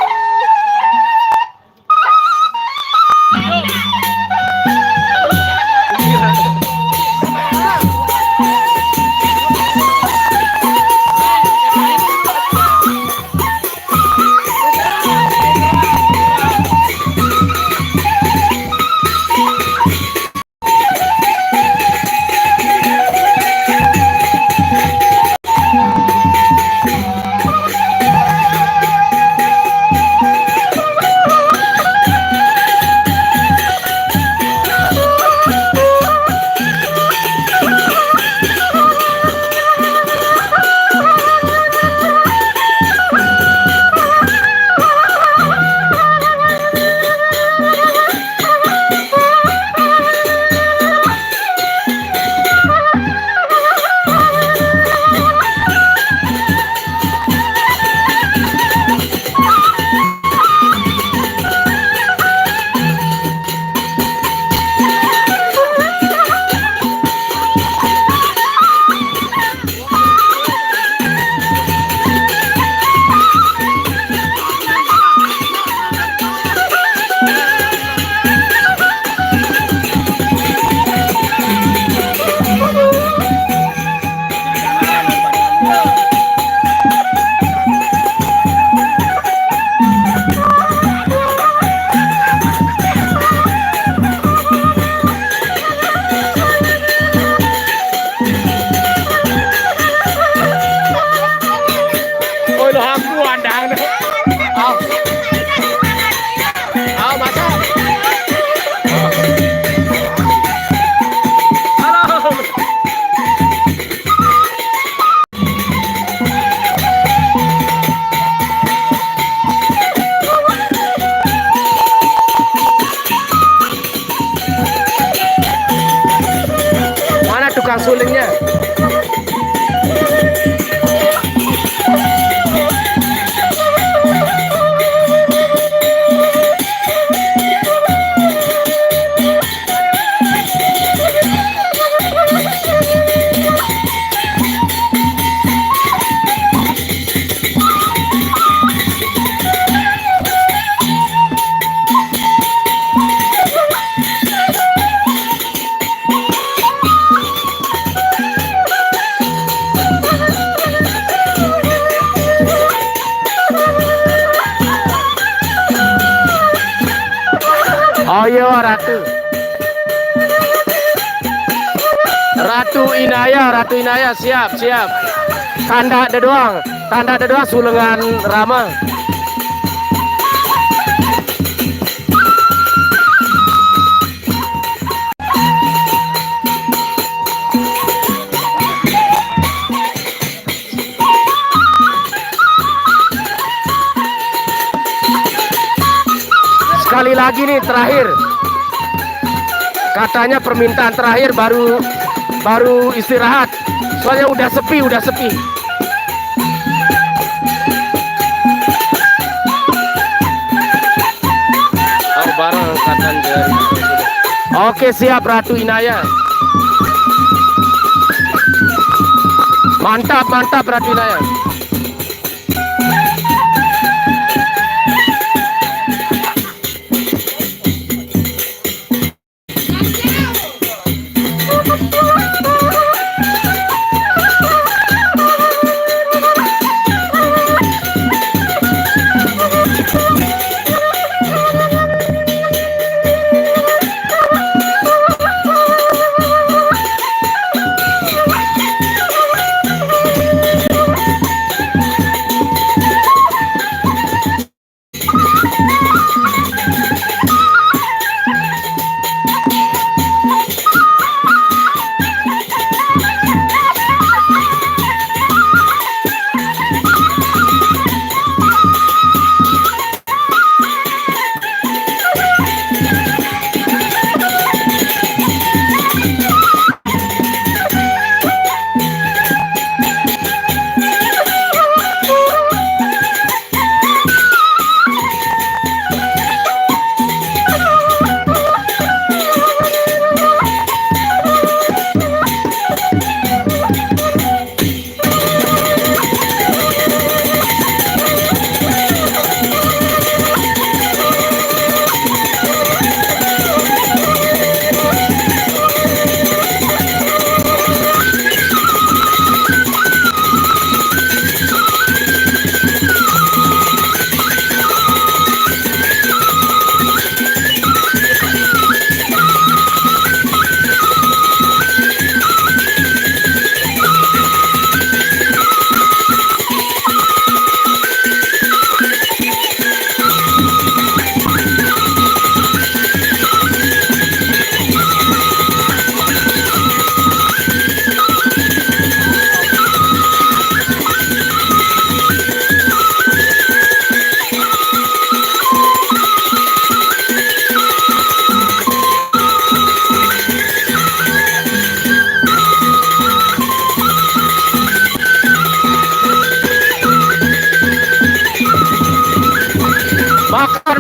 Oh iya Ratu. Ratu Inaya siap. Tanda ada doang sulengan Rama. Sekali lagi nih terakhir. Katanya permintaan terakhir baru istirahat. Soalnya udah sepi. Oh, bareng angkatan dari. Oke, siap Ratu Inaya. Mantap Ratu Inaya. Makan.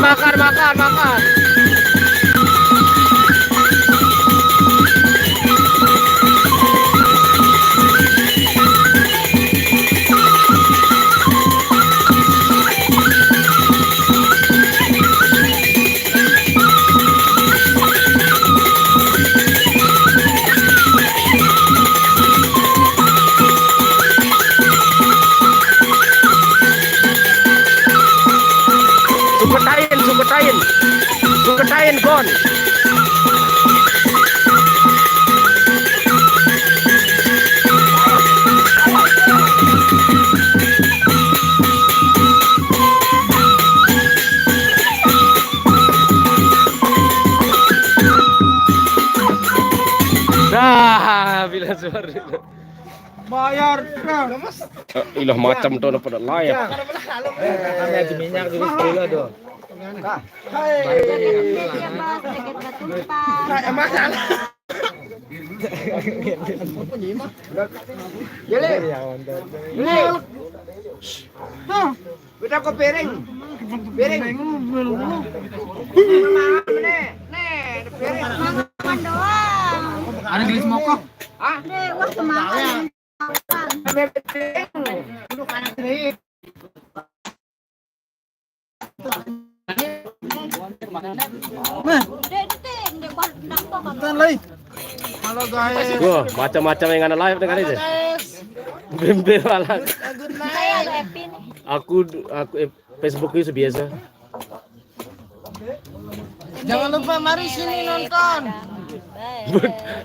Suketain Gon. Dah, bila suara. Bayar. Ilah macam tu pada layak. Kami ada minyak di sekolah tu. Kita ke piring. Piring. Makan doang. Ada gelis mokok. Hah? Deh, wah kemakan. Duduk kanan sini. Halo guys. Wah, macam-macam yang ada live dengan itu. Bembe malah. Saya ada happy nih. Aku Facebook itu biasa. Jangan lupa mari sini nonton.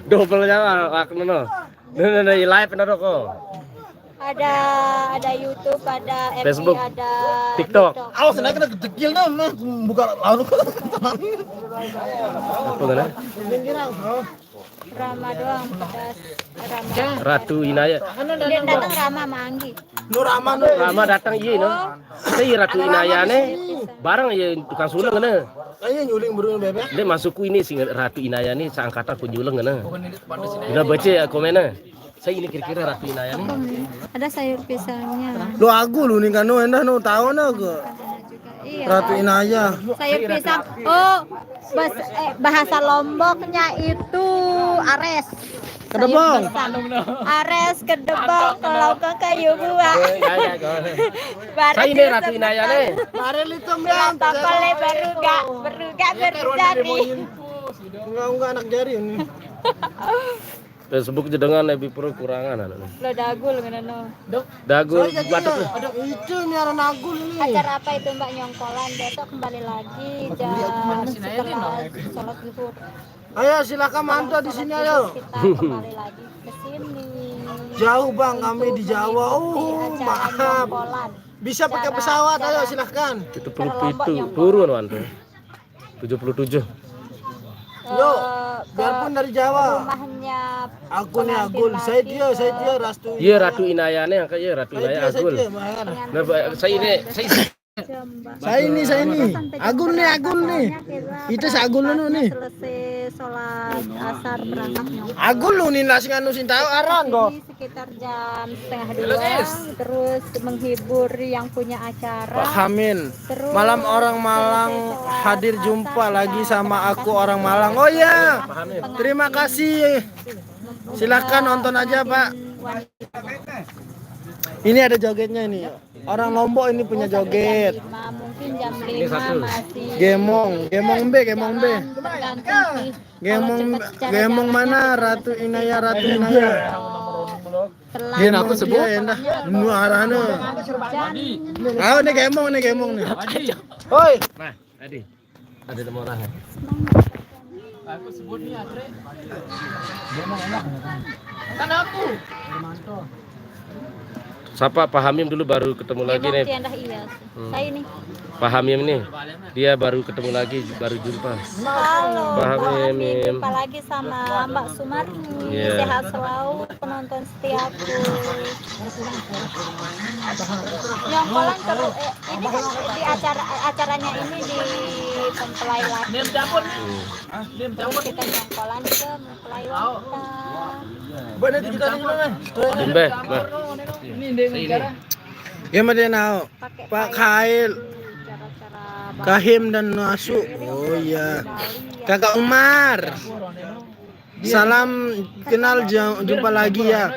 Double nyawa waktu no. Nah, live bener kok. Ada YouTube, ada FB, Facebook, ada TikTok. Awas naik kena dekil dah, buka lalu. Apa kan? Rama doang pedas. Rama. Ratu Inaya. Dia datang Rama sama Anggi. Rama datang iya no. Saya Ratu Inaya nih. Barang ya tukang suleng kan. Ayo nyuling burung bebek. Dia masukku ini sing Ratu Inaya nih seangkatan penjulang kan. Udah baca ya komennya. Saya ini kira-kira Ratu Inaya nih. Ada sayur pisangnya. Lo aku lu nih kan no endah no tahu no ke Iya. Ratu Inaya. Sayur pisang. Oh, bahasa Lomboknya itu ares. Kedebong. Ares, kedebong, kalau ke kayu buah. Saya ini Ratu Inaya nih. Mari itu bilang. Tokole beruga berjadi. Enggak anak jari ini. Facebook dengan lebih kurangan anu. Lo dagul ngene. Dagu batuk. Ada itu miara nagul nih. Acara apa itu Mbak Nyongkolan? Besok kembali lagi jam setelah sholat zuhur. Ayo silakan mantap di sini ayo. Kita kembali lagi ke sini. Jauh bang kami di Jawa. Di acara Maaf. Nyongkolan. Bisa pakai pesawat ayo silahkan. Itu turun wan tuh. 77. Yo, biarpun dari Jawa. Rumahnya Aku nih Agul, saya dia Rastu. Iya Ratu Inaya nih angkat ya Ratu Inaya Agul. Nah, saya ini Agul nih. Itu si Agul lu nih. Selesai sholat asar berangkat nyongkolan. Agul lu nih nasi nganusin tahu aran kok. Ini sekitar jam 1:30 terus menghibur yang punya acara. Pak Hamin. Terus Malam orang Malang hadir jumpa lagi sama aku orang Malang. Oh iya. Terima kasih. Silahkan nonton aja Pak. Ini ada jogetnya ini. Orang Lombok ini punya joget. Mungkin jam 5 masih Gemong B. tergantung sih. Gemong mana Ratu Inaya. Dia aku sebut. Nu arane. Ah, ini gemong nih. Hoi. Nah, tadi ada temu orang. Aku sebut nih Andre. Gemong enak. Kan aku. Siapa Pak Hamim dulu baru ketemu lagi nih. Iya. Saya ini. Pak Hamim nih. Dia baru ketemu lagi, baru jumpa. Halo, Pak Pak Hamim. Hamim. Jumpa lagi sama Mbak Sumarni. Iya. Sehat selalu penonton setiaku. Nyongkolan terus ini kan di acaranya ini di mempelai laki. Kita nyongkolan ke mempelai wanita. Bener kita nih mana? Jumbe. Nah. Ini. Ya mah dia nau. Pak Khail, Cara-cara Kahim dan Nasu. Oh iya. Kakak Umar. Salam kenal jumpa lagi ya.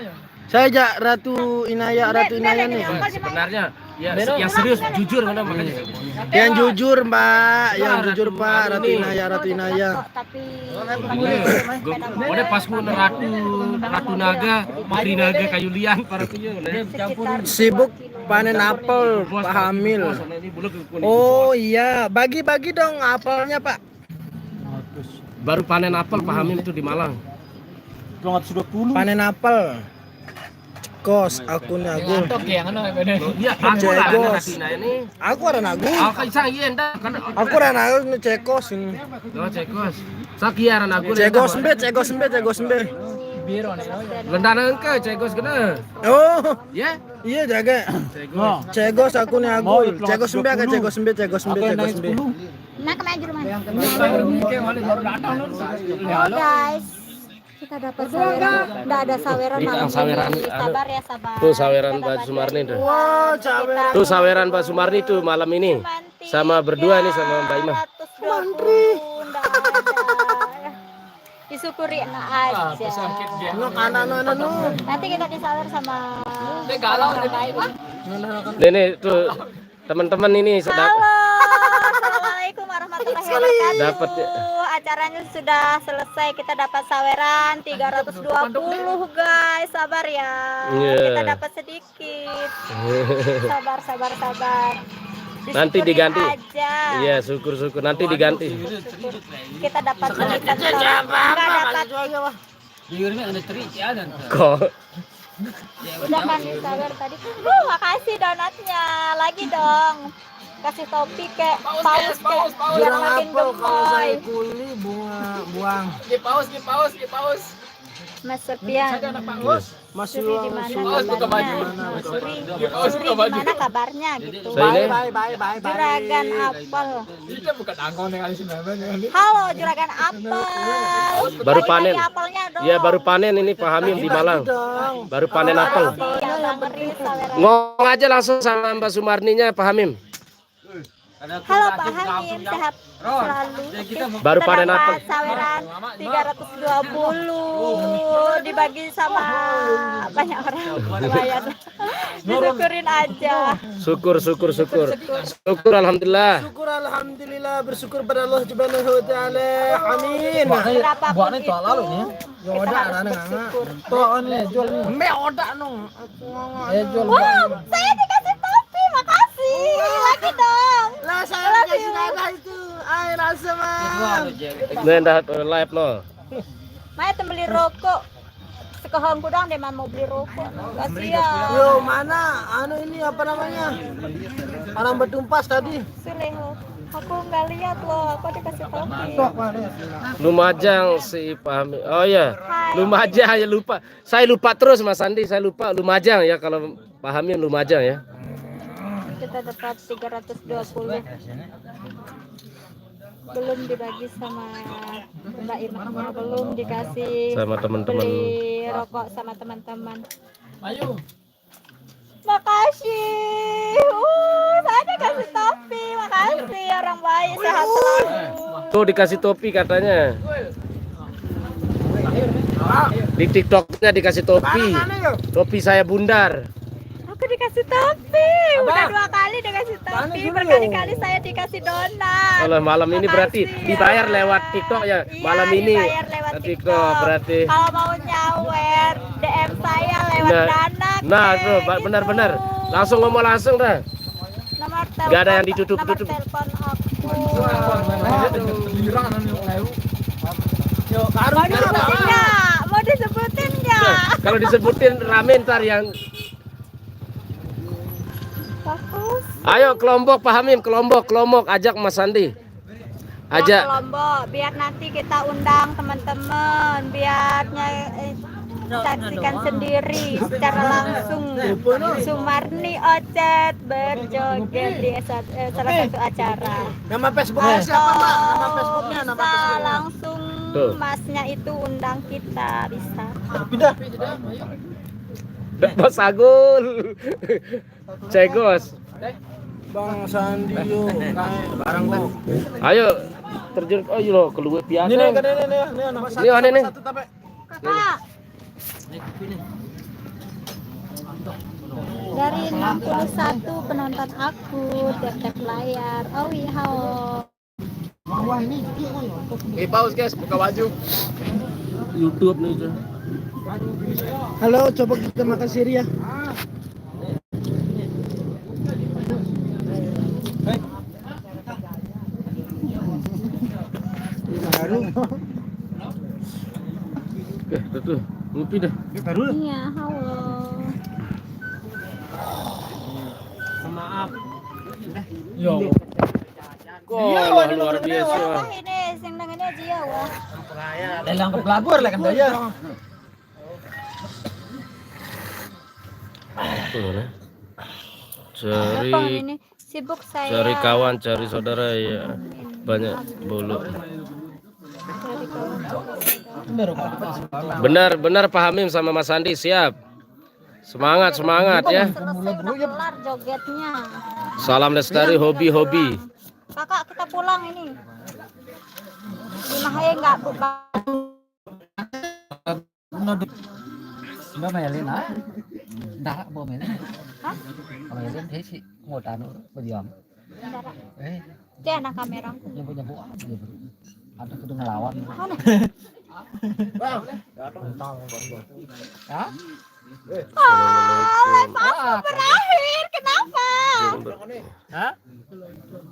Saya Ratu Inaya nih. Sebenarnya ya yang serius jujur mana makanya. Yang jujur Mbak, yang jujur Pak Ratu Inaya. tapi Boleh pas ku Ratu Naga, Putri Naga kayu liang para punya. Sibuk panen apel Pak Hamil. Oh iya, bagi-bagi dong apelnya Pak. Baru panen apel Pak Hamim itu di Malang. Panen apel. Kos akunnya Agul. Iya, aku lah Ratu Inaya ini. Aku orang Agul. Aku isang iya endah kan. Aku orang Agul ini cekos ini. Oh, cekos. Sakiaran aku. Cekos mbe. Lendanan ke cekos kena. Oh, Ya. iya jaga. Cegos akunnya Agul. Cegos mbe. nah kemaju rumah. Oh guys, kita dapat saweran. Nggak ada saweran Ini malam yang saweran, ini. Sabar ya sabar. Tuh saweran Kita Pak dapat Sumarni tuh. Wah, cawe. Tuh saweran Pak Sumarni tuh malam ini. Sama berdua nih sama Mbak Ima. 120, nggak ada. Disyukuri aja. Nu kanan nu. Nanti kita disawer sama Mbak Ima. Ini tuh teman-teman ini Halo, assalamualaikum warahmatullahi wabarakatuh. Dapat ya. Acaranya sudah selesai, kita dapat saweran 320 guys, sabar ya. Iya. Kita dapat sedikit. Sabar. Nanti diganti. Aja. Iya, syukur-syukur nanti diganti. Syukur. Kita dapat beli pentol. Enggak dapat. Kok Udah kan sabar tadi. Makasih donatnya. Lagi dong. Kasih topi kayak paus kayak biar Jurang makin apel kalau saya gemoy. kuli buang. Mas Sofian. Masih Suri di mana kabarnya? Suri di mana kabarnya gitu. saya ini Bye. Juragan apel. Halo Juragan apel. baru Bagi-bagi panen. apelnya dong. Iya, baru panen ini Pak Hamim di Malang. Baru panen apel. Iya, Bang Riz, saweran. Ngomong aja langsung sama Mbak Sumarninya Pak Hamim. Halo Pak Hamim, sehat selalu. Baru panen apel. Saweran 320 dibagi sama banyak orang lumayan. Disyukurin aja. Syukur. Syukur alhamdulillah. Syukur alhamdulillah, bersyukur pada Allah Subhanahu wa taala. Amin. Berapapun itu Yo kita oda harus ana bersyukur. Tuh ini jual nih. Me oda nong. Jual. Wow, saya dikasih topi, makasih. Lagi dong. Lah saya kasih dana itu. Ay rasa mah. Nenda live no. Maya beli rokok. Sekohongku dong dia mau beli rokok. Kasihan. Yo mana? Anu ini apa namanya? Orang bertumpas tadi. Suleho. Aku nggak lihat loh, aku dikasih topi. Lumajang si Pak Hamim. Oh ya, Hai. Lumajang ya lupa. Saya lupa terus Mas Andi, saya lupa Lumajang ya kalau Pak Hamim Lumajang ya. Kita dapat 320. Belum dibagi sama Mbak Imahnya, belum dikasih Sama teman-teman. beli rokok sama teman-teman. Makasih. Saya dikasih topi. Makasih orang baik, sehat selalu. Tuh dikasih topi katanya. Di TikToknya dikasih topi. Topi saya bundar. Aku dikasih topi. Udah 2 kali dikasih topi. Berkali-kali saya dikasih donat. Kalau malam ini berarti Makasih, dibayar ya. lewat TikTok ya. Iya, Malam ini dibayar lewat TikTok berarti. Kalau mau nyawer DM saya lewat Dana. Nah, tuh benar-benar. Langsung ngomong langsung dah. Nomor telepon. Nggak ada yang ditutup-tutup. Nomor telepon aku. Mau disebutin nggak? Mau disebutin nggak? Kalau disebutin rame ntar yang. Fokus. Ayo kelompok Pak Hamim, kelompok ajak Mas Andi. Ajak. Lombok, biar nanti kita undang teman-teman, biar saksikan sendiri secara langsung Sumarni Ocet berjoget di salah satu acara. Nama Facebooknya siapa Mbak? Nama Facebooknya, nama Bisa Facebooknya. langsung Tuh. masnya itu undang kita, bisa. Pindah. Bos Agul. Cegos. Bang Sandi yo. Barang tuh. Ayo terjun oh iya keluar piaka. Ini nama Ini aneh nih. Kakak. Dari 61 penonton aku tiap-tiap layar. Oh iya, halo. Paus guys, buka baju. YouTube nih tuh. Halo, coba kita makan siri ya. Baru. Tuh, ngopi dah. Iya, halo. Maaf. Kok luar biasa. Wah ini, sing dengannya dia wah. Lelang ke pelabur lah kan daya. Tuh, nah. Apa Cari ini? Sibuk saya. cari kawan, cari saudara ya. Banyak bulu. Cari kawan. Benar Pak Hamim sama Mas Andi siap. Semangat ya. Selesai udah kelar jogetnya. Salam Lestari hobi. Kakak kita pulang ini. Imahnya enggak buka. Mbak Melin á, đã bộ Melin, Hah? Melin thế chị ngồi tán nữa, bây giờ, Bentar, Kak. eh, Dia anak kamera. yang punya buah, gitu, ada kudu ngelawan, Mana? ya, Oh, live aku berakhir. Kenapa? Hah?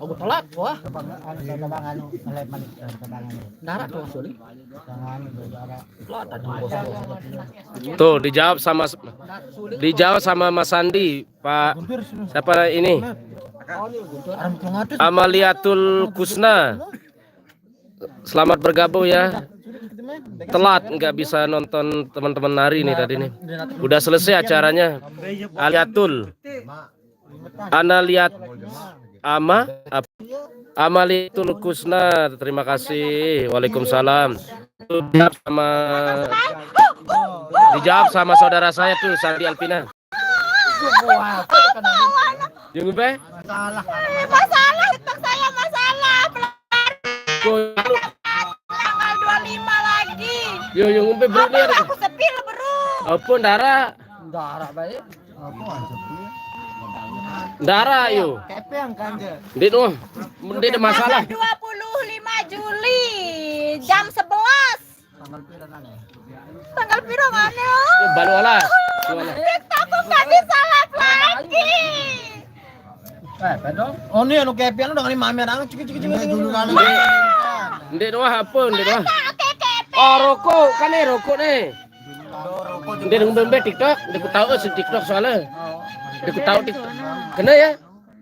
Oh, tolak wah. Tabangan ngeleman tabangan. Darat tuh sorry. Jangan berjarak. Tuh dijawab sama Mas Sandi, Pak. Siapa ini? Amaliatul Kusna. Selamat bergabung ya. Telat nggak bisa nonton teman-teman nari nih tadi nih. Udah selesai acaranya. Aliatul. Analiat Amaliatul Kusna. Terima kasih. Waalaikumsalam. Dijawab sama saudara saya tuh Sandi Alpina. Jangan be? Masalah TikTok saya masalah. Tanggal 25 lagi. Yo yang umpe bro nih. Aku sepil bro. Apa Dara? Darat baik. Dara yo. Kepeang kanja. Ndek noh. Ndek ada masalah. 25 Juli jam 11. Tanggal piro ngane? Baru alas. TikTokku nggak bisa live lagi. Pedong. Oh nih anu kepeang udah kali mamer ang cik dulu kali. Ndek noh apa ndek noh? Oh rokok kan nih rokok nih. Ndek ngombe TikTok, ndek tahu TikTok soalnya. Ndek tahu TikTok. Kena ya?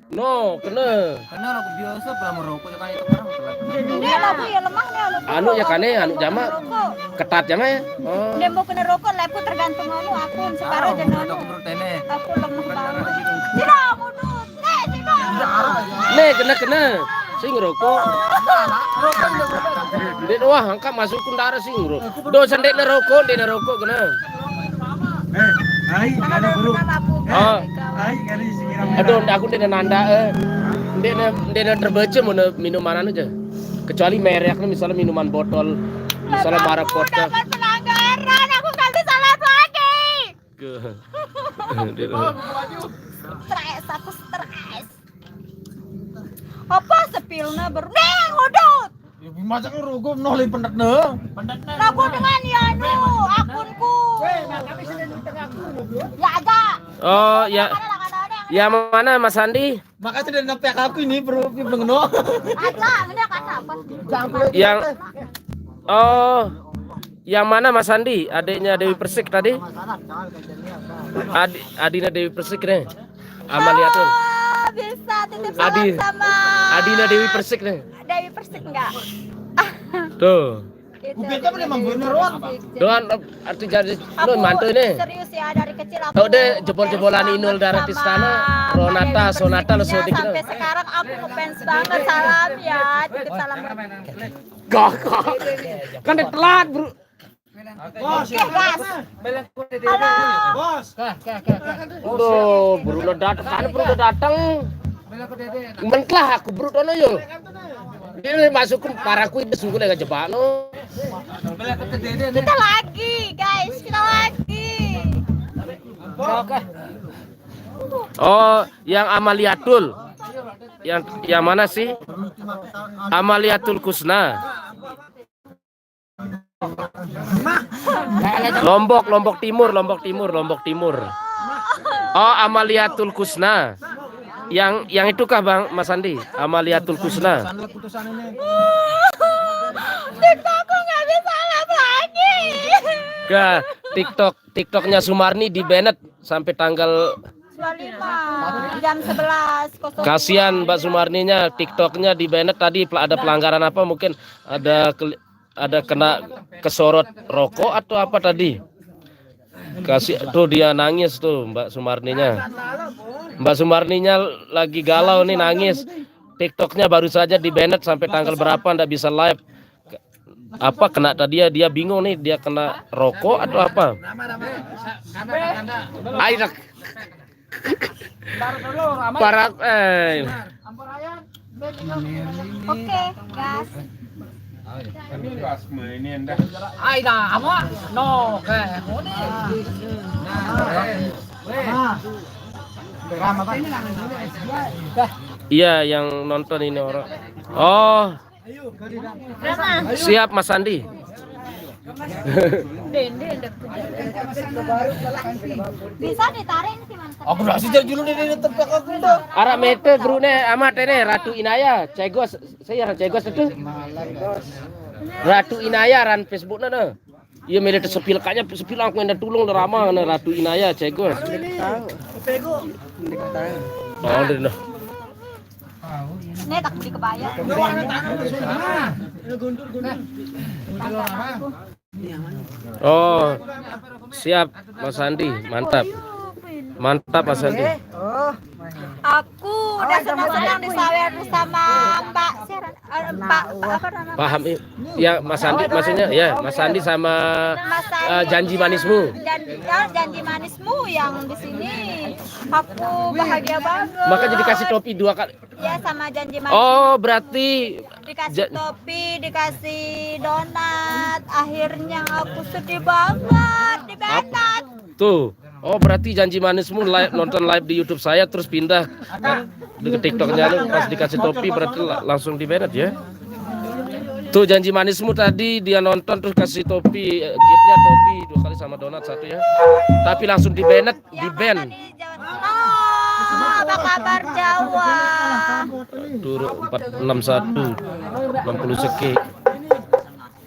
No, kena. Karena aku biasa pernah merokok kan itu orang Dia labu ya lemah nih Anu ya kane, anu jama ketat jama ya. Oh. Dia mau kena rokok lepu tergantung anu akun sekarang aja anu. Aku lemah banget. Tidak mudut. Tidak. Nih kena. Sing ngerokok. Ndek wah angka masuk kundara sing ngerokok. Do sendek ngerokok, ndek ngerokok kena. Hai, ada bro. Oh. Aduh, aku ndek nanda ndek terbaca mau minuman anu aja. Kecuali mereknya misalnya minuman botol, misalnya merek vodka. Dapat pelanggaran, aku nggak bisa live lagi. Stres, aku stres. Apa sepilnya baru? Nih, ngudut. Ya masak rokok nolih pendet deh. Aku dengan Yanu, akunku. Ya ada. Oh ya, ya mana Mas Sandi? Makasih dari nepek aku ini bro, bengeno. Ada, ini kata apa? Yang yang mana Mas Sandi? Adiknya Dewi Persik tadi? Adina Dewi Persik nih. Amaliatul. Bisa titip salam sama Adina Dewi Persik nih. Dewi Persik enggak? Tuh. Kupingnya memang bener wah. Doan arti jadi lu mantu nih. Serius ya dari kecil aku. Tuh deh jebol-jebolan Inul Daratistana, Ronata, Sonata lo sodik itu. Sampai sekarang aku ngefans banget. Salam ya, titip salam. Gak. Kan udah telat, Bro. Oke, gas. Halo. Bos. Aduh, Bro udah datang. Kan Bro udah datang. Mentlah aku Bro dono yo. Dia masuk ke paraku itu sungguh lega jebak no. Kita lagi, guys. Kita lagi. Oke. Oh, yang Amaliatul. Yang mana sih? Amaliatul Kusna. Lombok Timur. Oh, Amaliatul Kusna. Yang itu kah Bang Mas Andi? Amaliatul Kusna. TikTokku nggak bisa live lagi. Gak, TikToknya Sumarni di banned sampai tanggal 25 jam 11. Kasihan Mbak Sumarninya, TikToknya di banned tadi ada pelanggaran apa mungkin ada kena kesorot rokok atau apa tadi. Kasih tuh dia nangis tuh Mbak Sumarninya. Mbak Sumarninya lagi galau nih nangis. TikToknya baru saja di banned sampai tanggal berapa ndak bisa live. Apa kena tadi dia bingung nih dia kena rokok atau apa? Ayo. Parat Oke, gas. Ai dah, apa? No, kayak iya yang nonton ini orang. Oh. Siap Mas Andi. Bisa ditarik sih mantap. Aku udah sih dulu di tempat aku udah. Ara mete brune amat ini Ratu Inaya, cegos saya cegos itu. Ratu Inaya ran Facebookna nah. Iya milih sepil kanya sepil aku yang tulung rama na Ratu Inaya cegos. Oh, deh. Ini tak beli kebaya. Oh, siap Mas Andi, mantap. Mantap Mas Andi. Aku udah senang-senang disawer sama Mbak Sharon. Mbak apa namanya? Paham ya Mas Andi maksudnya ya Mas Andi sama janji manismu. Janji manismu yang di sini. Aku bahagia banget. Maka jadi kasih topi 2 kali. Ya sama janji manis. Oh, berarti Dikasih topi, dikasih donat. Akhirnya aku sedih banget di Benat. tuh. Oh, berarti janji manismu nonton live di YouTube saya terus pindah ke TikToknya lu pas dikasih topi berarti langsung di banned ya. Tuh janji manismu tadi dia nonton terus kasih topi, giftnya topi 2 kali sama donat 1 ya. Tapi langsung di banned, di ban. Apa kabar Jawa? Turun 461 60 seki.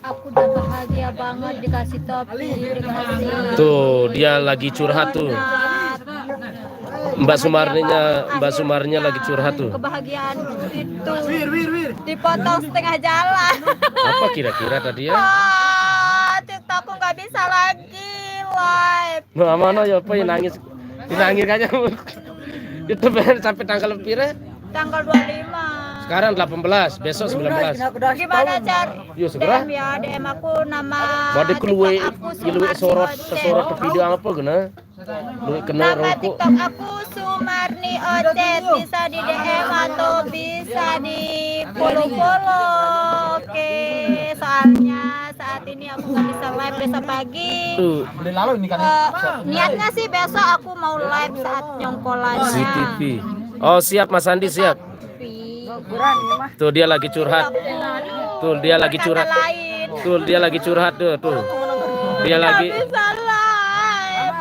Aku udah bahagia banget dikasih topi, dikasih. Tuh, dia lagi curhat tuh. Mbak Sumarninya lagi curhat tuh. Kebahagiaan itu dipotong setengah jalan. Apa kira-kira tadi ya? TikTokku nggak bisa lagi live. Nah, mana ya apa yang nangis? Nangis kayaknya. Itu sampai tanggal berapa? Tanggal 25. Sekarang 18, besok 19. Gimana cara? Yuk segera. DM ya, DM aku nama Bade keluwe, TikTok aku iluwe sorot Sumarni ke video apa guna? Luwe kena Nama rokok. TikTok aku Sumarni Ocet, bisa di DM atau bisa di follow. Oke, soalnya saat ini aku nggak bisa live besok pagi. Tuh, Niatnya sih besok aku mau live saat nyongkolannya. CTV. Oh, siap Mas Andi, siap. Tuh dia lagi curhat. Tuh dia lagi curhat. Tuh dia lagi curhat tuh. Dia lagi. Bisa live.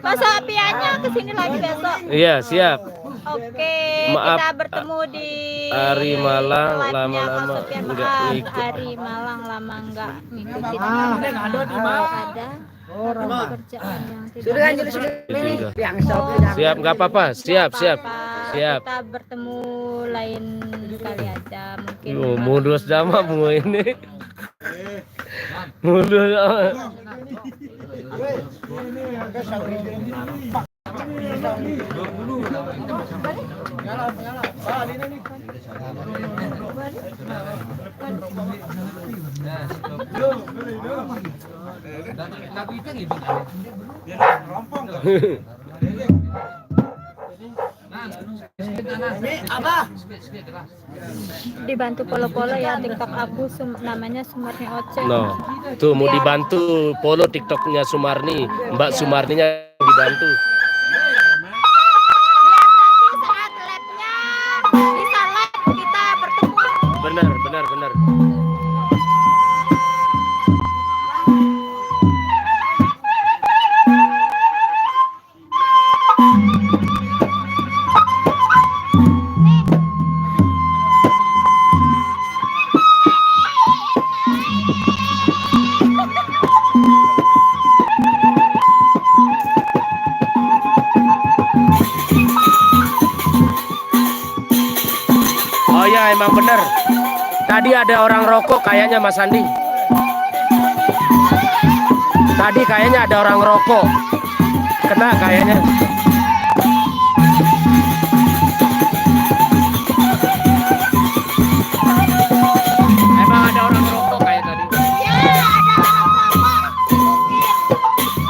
Masa piannya kesini lagi besok. Iya, siap. Oke, Maaf, kita bertemu di Ari Malang live-nya lama-lama Kak Sofian. enggak Maaf, ikut. Ari Malang lama enggak ngikutin. Ada pekerjaan yang tidak Siap, nggak apa-apa. Siap. Kita bertemu lain kali aja mungkin. Yo, modus dama bu ini. Modus. Dibantu polo-polo ya TikTok aku namanya Sumarni Ocet. No, tuh mau dibantu follow TikToknya Sumarni, Mbak Sumarninya dibantu. Saat live-nya bisa live kita bertemu. Benar. Oh ya emang bener. Tadi ada orang rokok kayaknya Mas Andi. Tadi kayaknya ada orang rokok. Kena kayaknya. Emang ada orang rokok kayak tadi. Ya, ada orang sama. Mungkin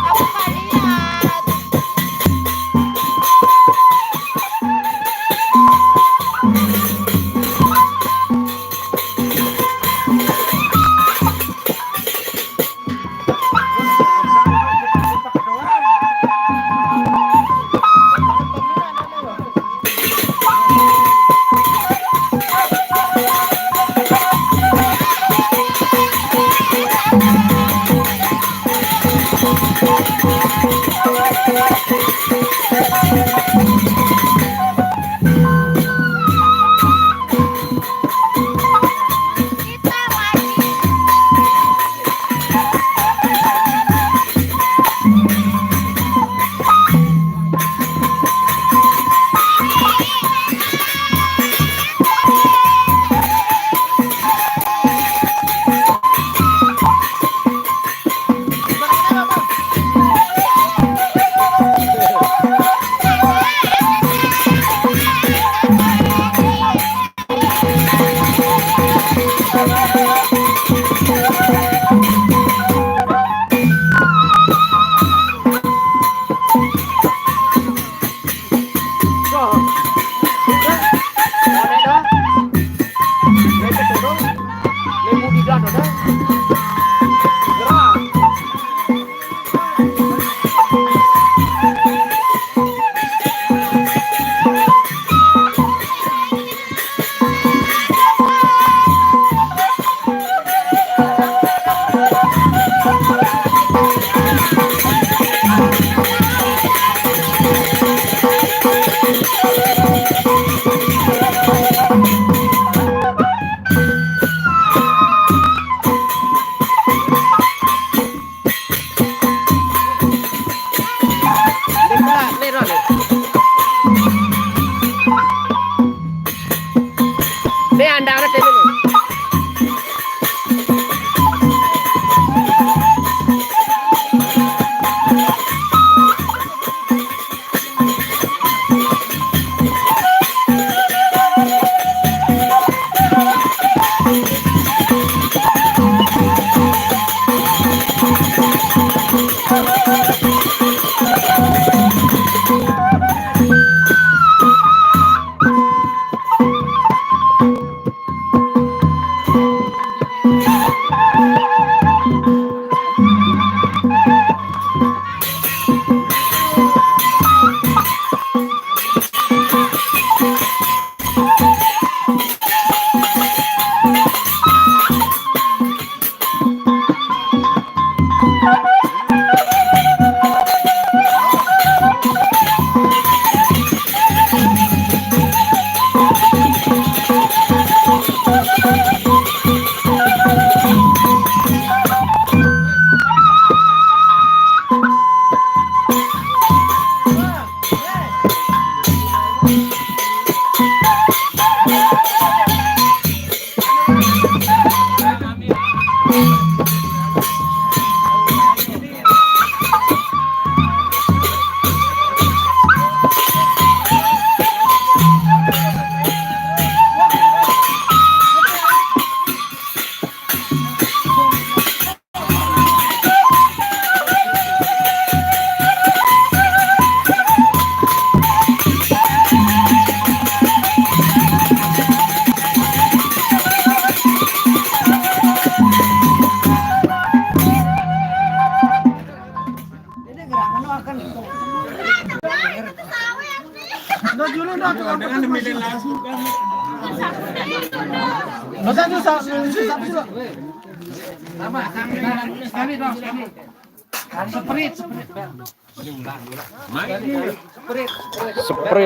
aku nggak lihat.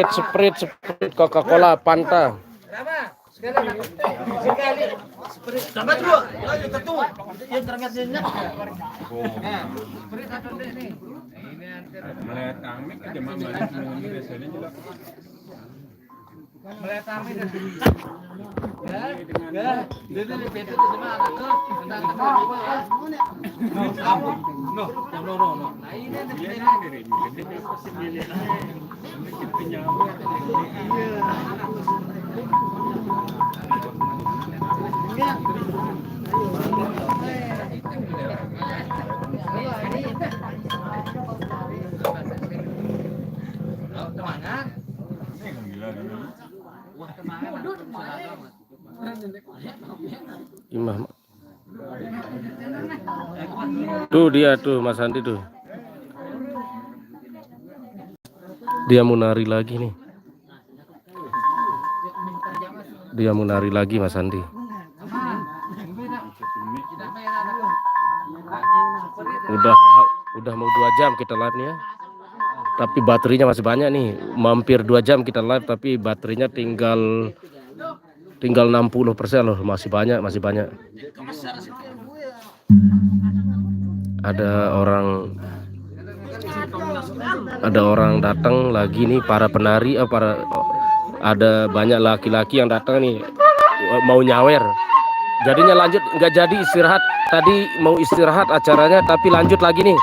Sprite, Coca-Cola, Fanta. Imam. Tuh dia tuh Mas Andi tuh. Dia mau nari lagi nih. Dia mau nari lagi Mas Andi. Udah mau 2 jam kita live nih ya. Tapi baterainya masih banyak nih. Mampir 2 jam kita live tapi baterainya tinggal 60% loh. Masih banyak. Ada orang datang lagi nih, para penari, ada banyak laki-laki yang datang nih mau nyawer. Jadinya lanjut, nggak jadi istirahat. Tadi mau istirahat acaranya tapi lanjut lagi nih.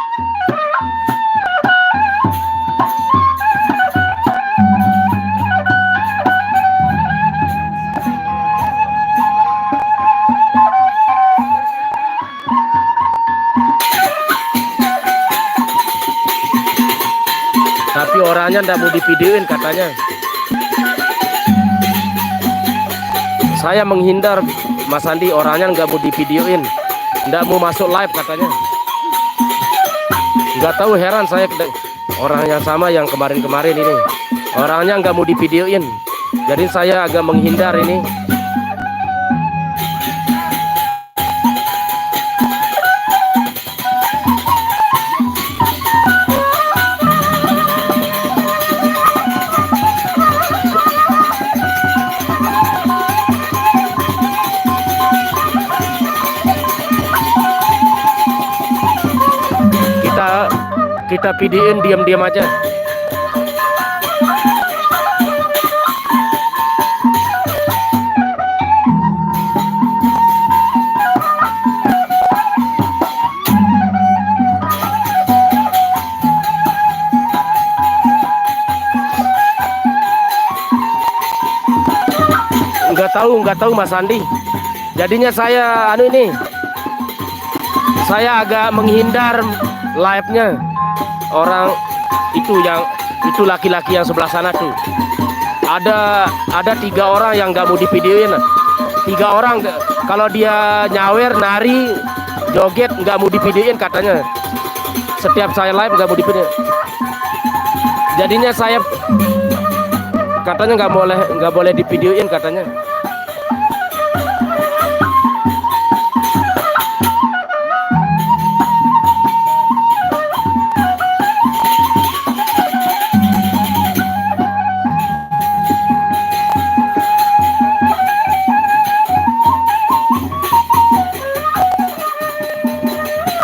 Tapi orangnya nggak mau divideoin katanya. Saya menghindar Mas Andi, orangnya nggak mau divideoin, nggak mau masuk live katanya. Nggak tahu, heran saya, orang yang sama yang kemarin-kemarin ini. Orangnya nggak mau divideoin, jadi saya agak menghindar ini. Kita videoin diam-diam aja. Nggak tahu Mas Andi. Jadinya saya saya agak menghindar live-nya. Orang itu laki-laki yang sebelah sana tuh. Ada 3 orang yang nggak mau divideoin. 3 orang kalau dia nyawer, nari, joget nggak mau divideoin katanya. Setiap saya live nggak mau divideoin. Jadinya saya katanya nggak boleh divideoin katanya.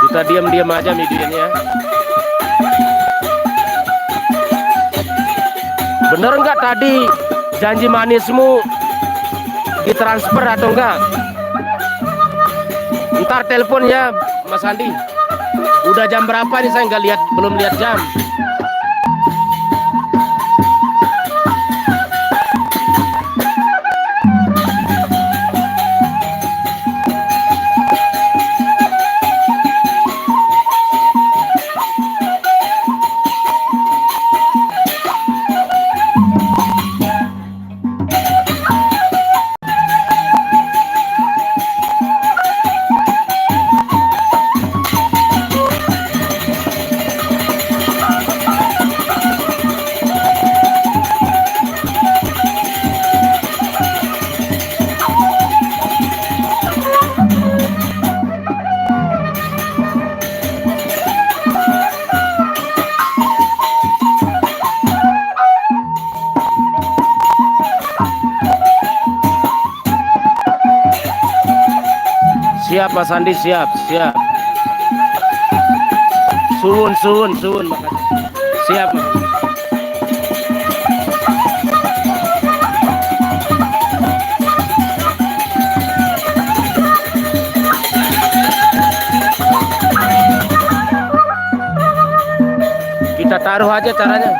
Kita diam-diam aja medianya. Bener nggak tadi janji manismu ditransfer atau enggak? Ntar telepon ya Mas Andi. Udah jam berapa nih, saya belum lihat jam. Siap Mas Andi, siap. Suwun, makasih. Siap Mas. Kita taruh aja caranya.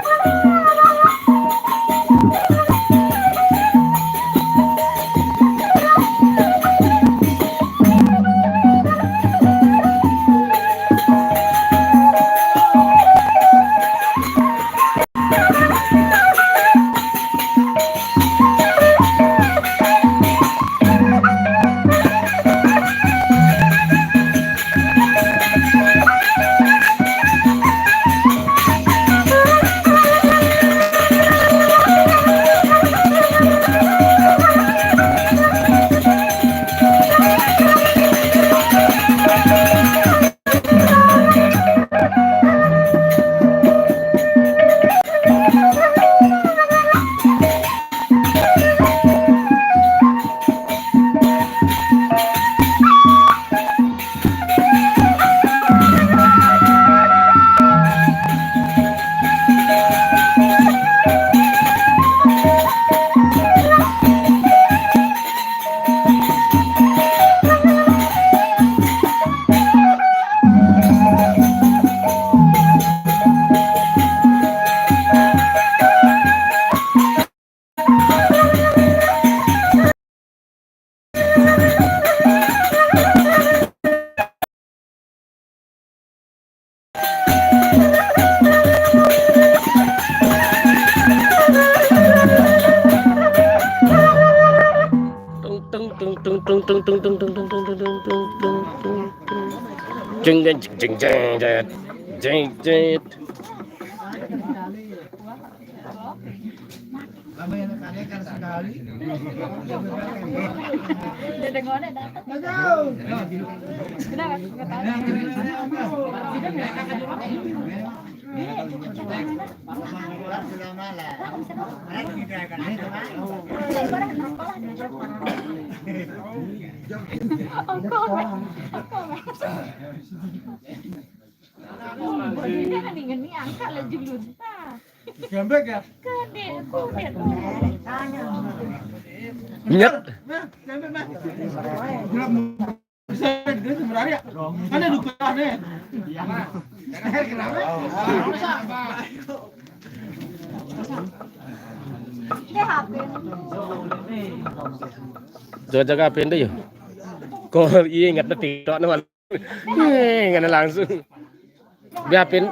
Nyet. Jaga apa itu ya? Kau ingat TikTok nama, ingat langsung. Biapin.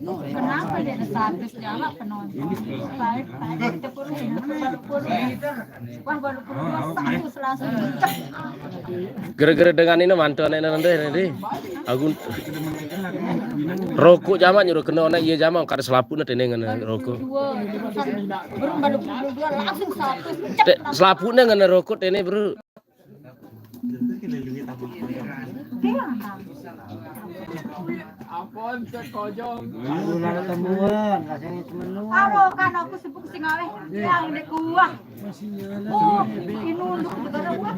Kenapa dia status jalan penonton? Gara-gara dengan ini mantuan ini nanti, aku rokok zaman nyuruh kena orang iya zaman kada selaput nanti dengan rokok. Langsung status. Selaputnya dengan rokok ini bro. Aro kan aku sibuk sing aweh yang di kuah. Oh, inunduk negara uang.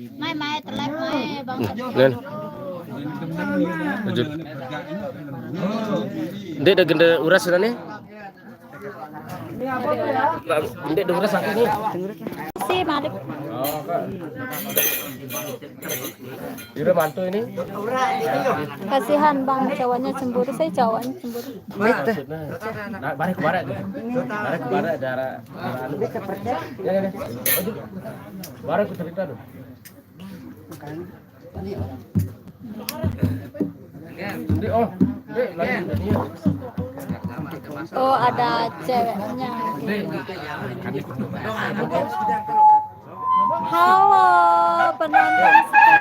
Mai telek mai bang. Nen. Lanjut. Ndek dah genda uras nih. Ndek dah uras aku nih. Si Malik. Oh, Kak. Udah mantu ini. Kasihan bang, cowoknya cemburu. Saya cowoknya cemburu. Nah, balik ke barat. Balik ke barat darah anu. Ya. Maju. Barat ku cerita tuh. Oh, ada ceweknya. Halo penonton setia.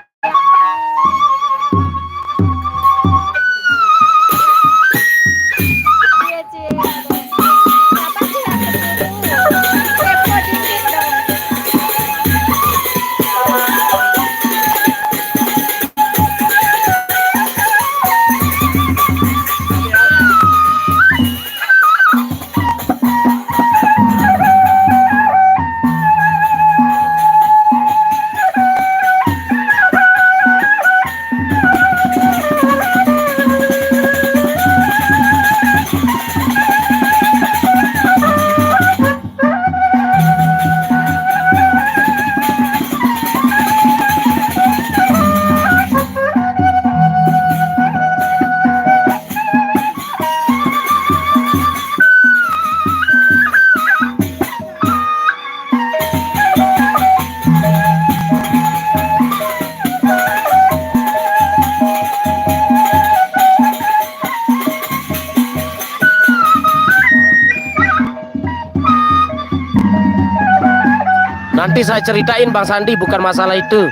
nanti saya ceritain Bang Sandi, bukan masalah itu.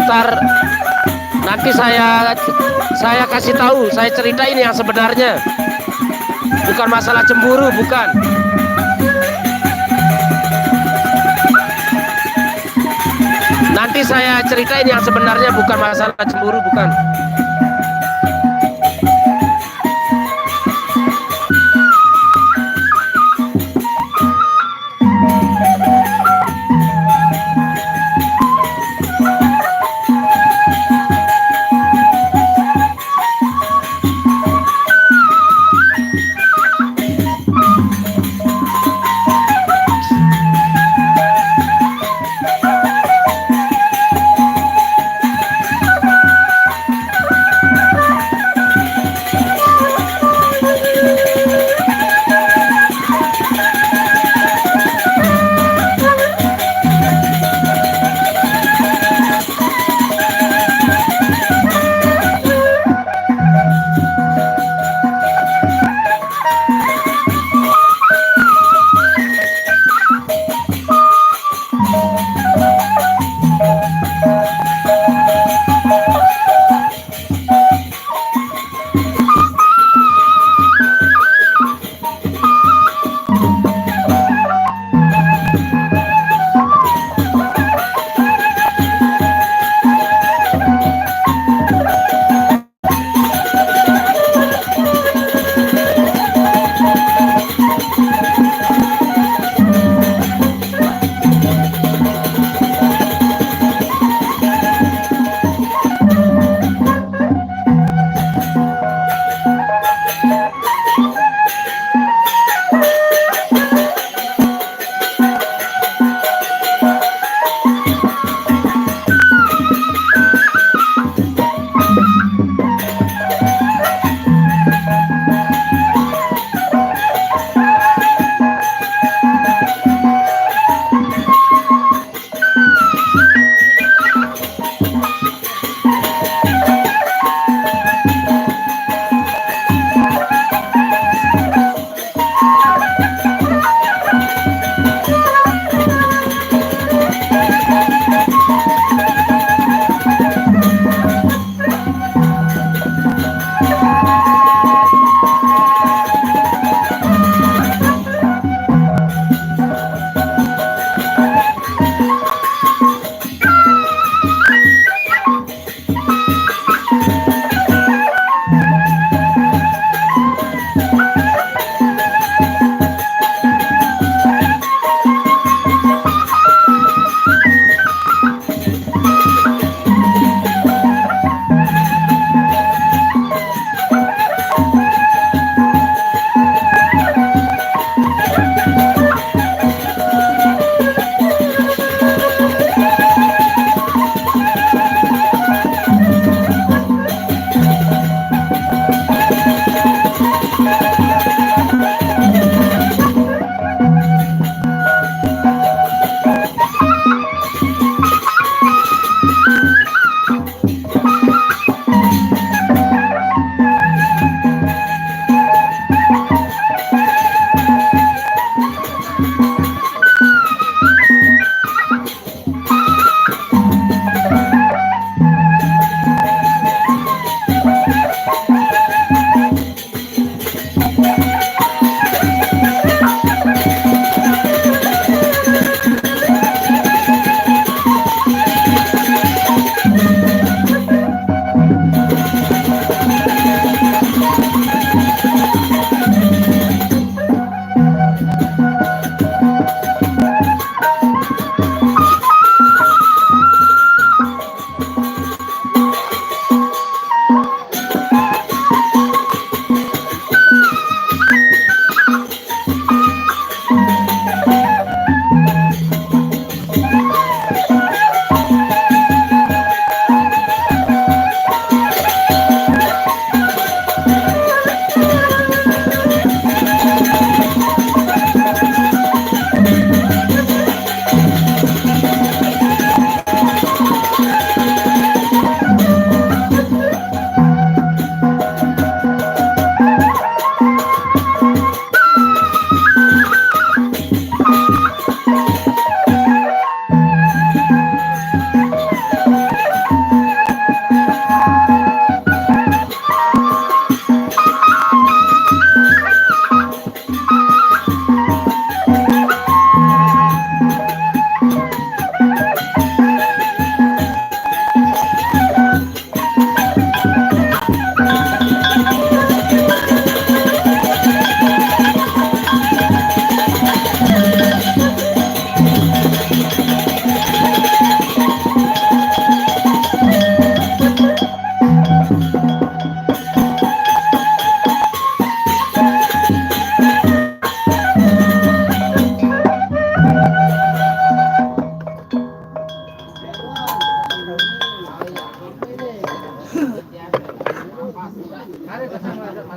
Ntar nanti saya kasih tahu, saya ceritain yang sebenarnya. Bukan masalah cemburu, bukan. Nanti saya ceritain yang sebenarnya, bukan masalah cemburu, bukan.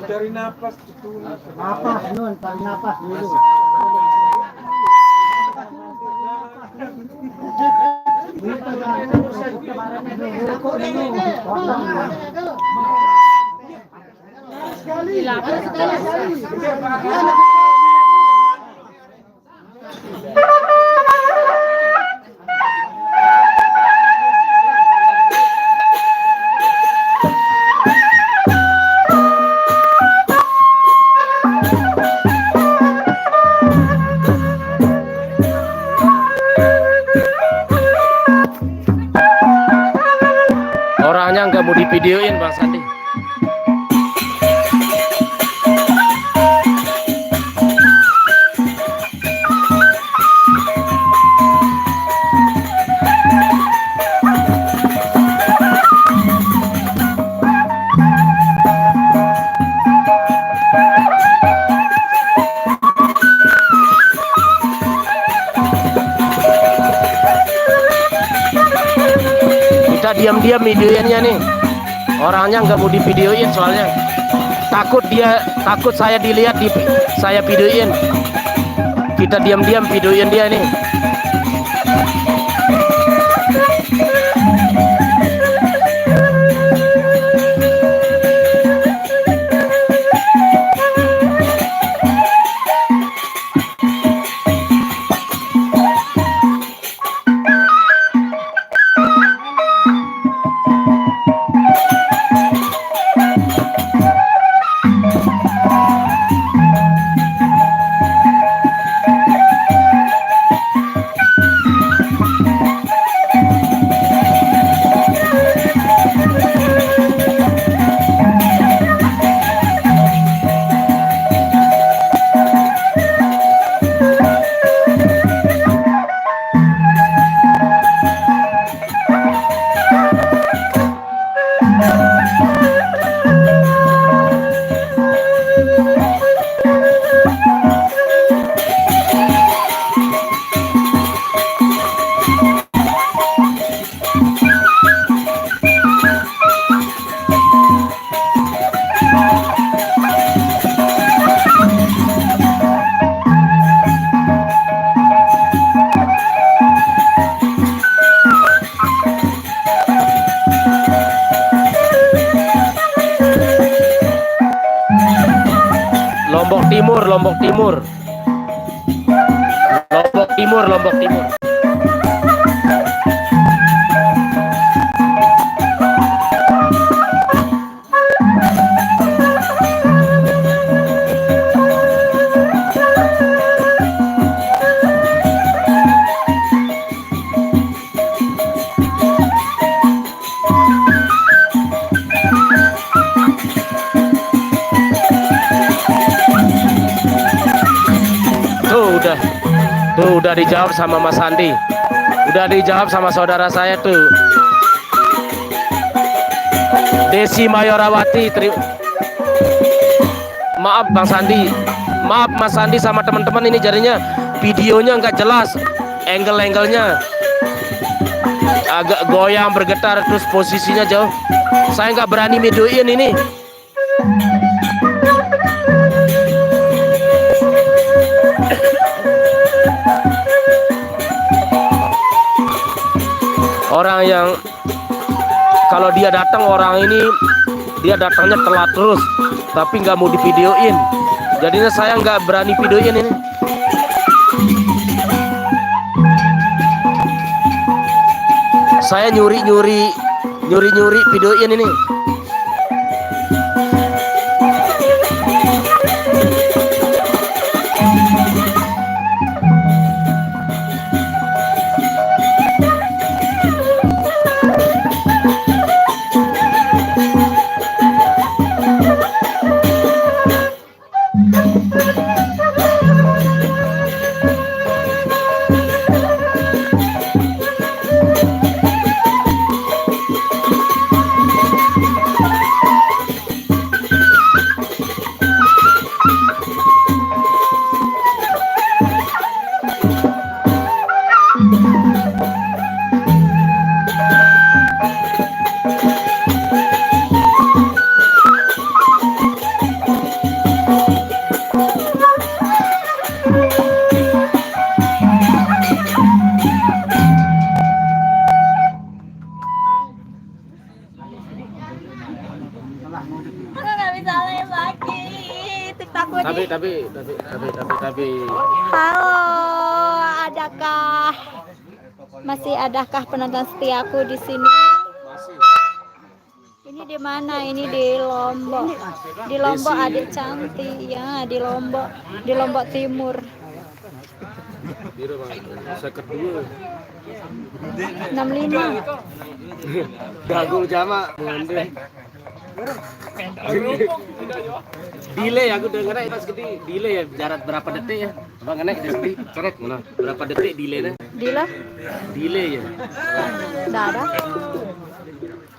Napas nun, pag napas dulu. Orangnya nggak mau divideoin Bang Sandi. Kita diam-diam videoinnya nih. Orangnya nggak mau divideoin soalnya takut saya dilihat saya videoin. Kita diam-diam videoin dia nih. Lombok Timur. Tuh udah dijawab sama Mas Sandi. Udah dijawab sama saudara saya tuh. Desi Mayorawati. Maaf Bang Sandi. Maaf Mas Sandi sama teman-teman, ini jadinya videonya nggak jelas. Angle-angle-nya agak goyang, bergetar, terus posisinya jauh. Saya nggak berani videoin ini. Orang yang kalau dia datang, orang ini dia datangnya telat terus, tapi nggak mau divideoin. Jadinya saya nggak berani videoin ini. Saya nyuri videoin ini. Aku nggak bisa live lagi. Takut. Tapi. Halo, adakah penonton setiaku di sini? Ini di mana? Ini di Lombok. Di Lombok adik cantik ya, di Lombok Timur. Biru bang, saya kedua. 65. Gagal jama, mondeh. Delay aku dengar itu segede. Delay ya, jarak berapa detik ya? Bang enak di sini. Coret mana? Berapa detik delaynya? Delay ya.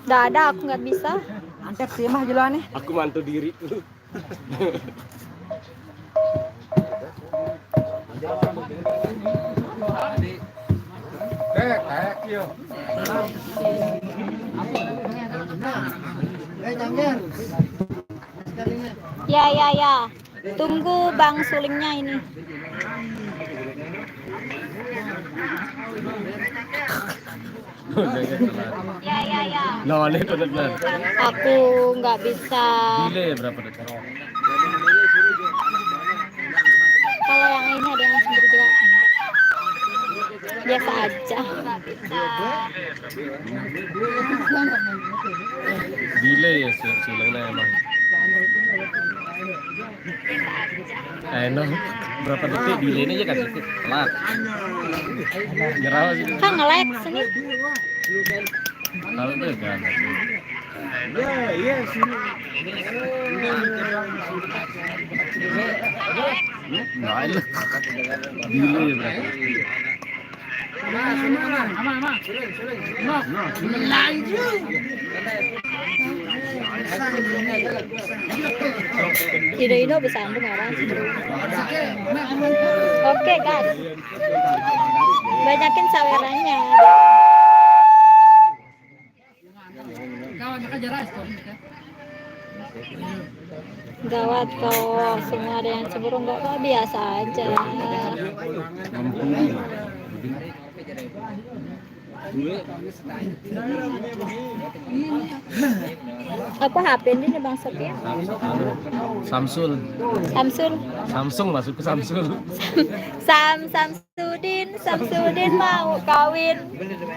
Nggak ada, aku nggak bisa. Antep sih mah jalannya. Aku mantu diri tuh. Ya. Tunggu Bang sulingnya ini. Ya. Lawannya benar. Aku nggak bisa. Delay berapa detik? Kalau yang ini ada yang sendiri juga. Biasa aja. Delay ya silangnya emang. Enak berapa detik delaynya aja kasih telat. Nyerah sih. Kan nge-lag sini. Kalau dia kan. Nah, ini delay berapa? Ide bisa ambil orang. Oke guys, banyakin sawerannya. Gawat kok, semua ada yang cemburu nggak kok, biasa aja. Apa HP ini Bang Sophia? Samsul. Samsung masuk ke Samsul. Samsudin mau kawin.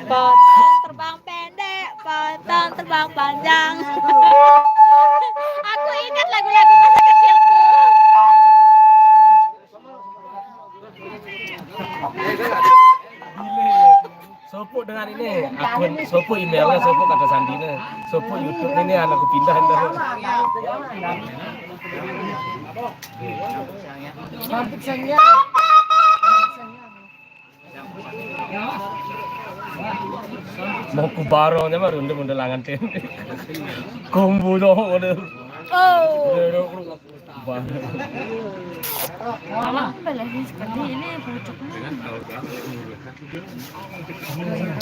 Potong terbang pendek, potong terbang panjang. Aku ingat lagu-lagu masa kecilku. Sopo dengan ini akun Sopo emailnya Sopo kata Sandina Sopo YouTube ini anakku pindah entar. Mau ku baronya mah runde langan ten. Kombu dong udah. Oh.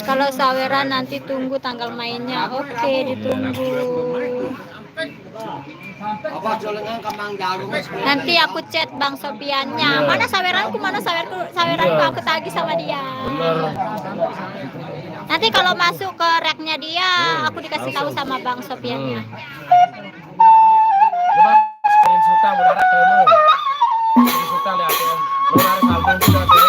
Kalau saweran nanti tunggu tanggal mainnya. Oke, ditunggu. Nanti aku chat Bang Sopiannya. Mana saweranku? Saweranku aku tagih sama dia. Nanti kalau masuk ke reknya dia, aku dikasih tahu sama Bang Sopiannya. Coba screenshot mudarat temu. Screenshot lihat ya. Mudarat album sudah tuh.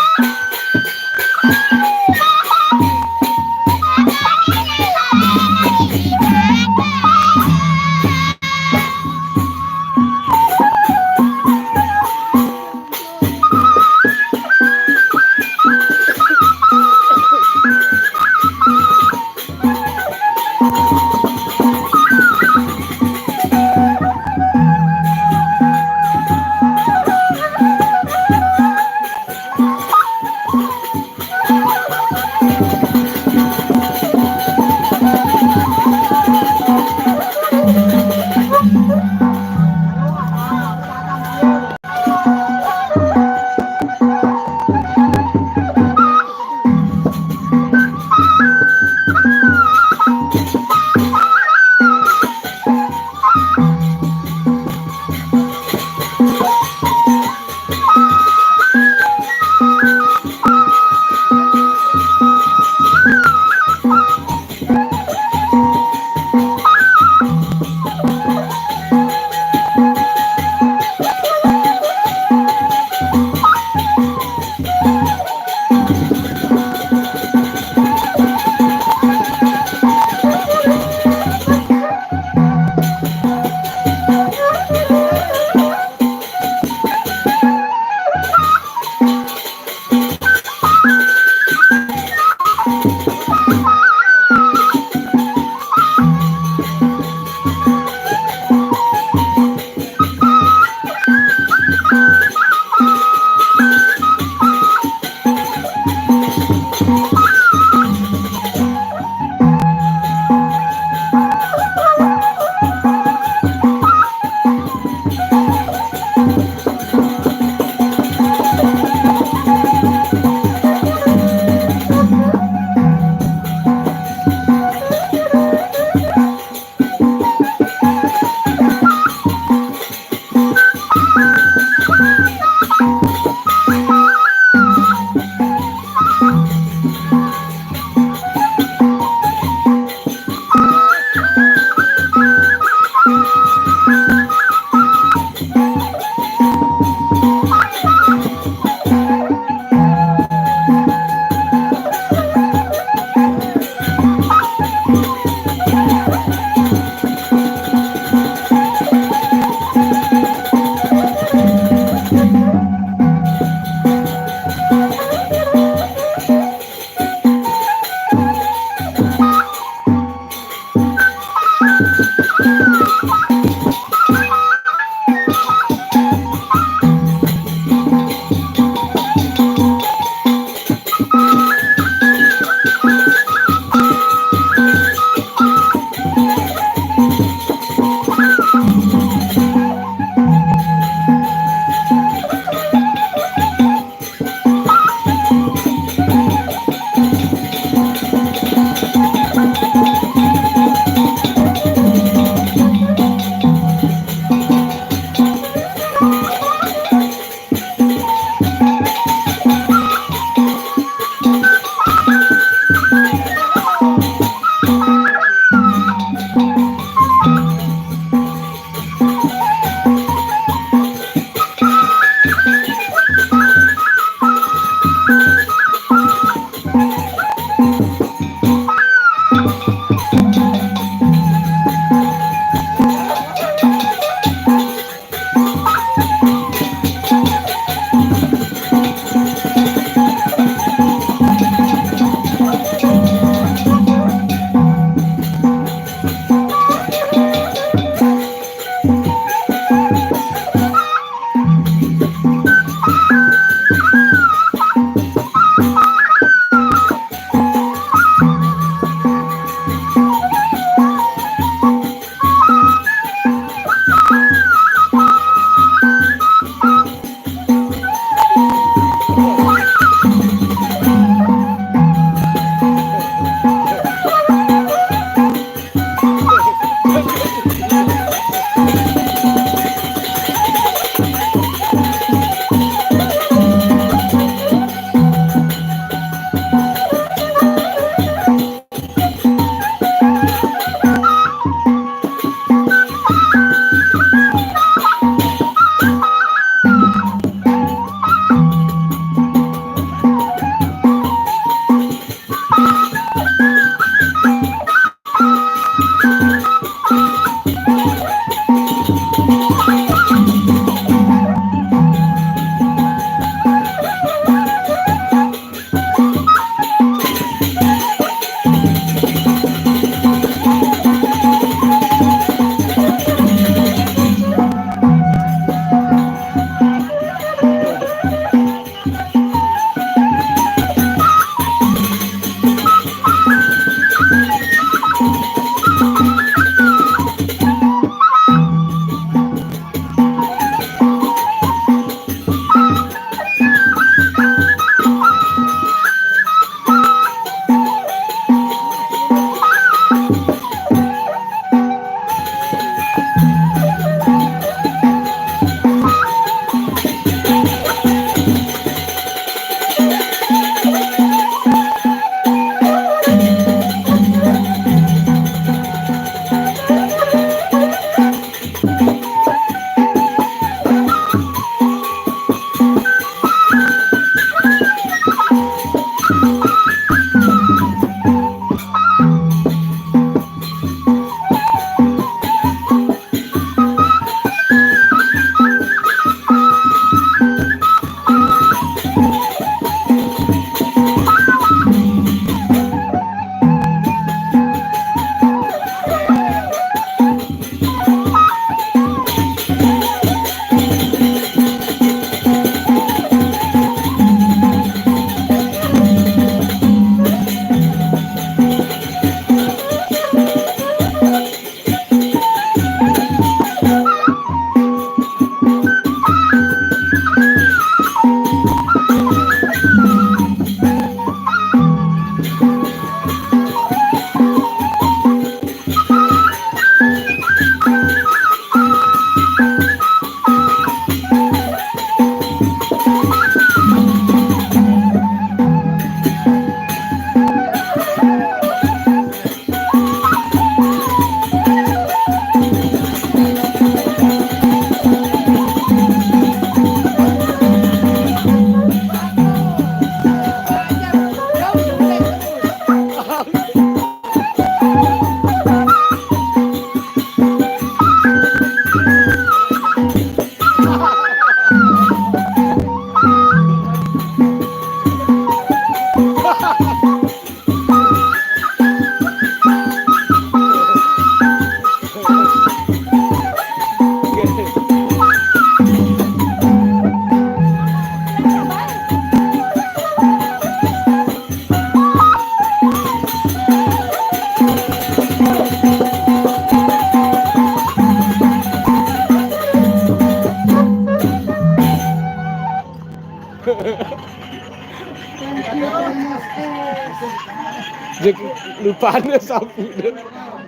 Dia kelupaan deh sapu deh.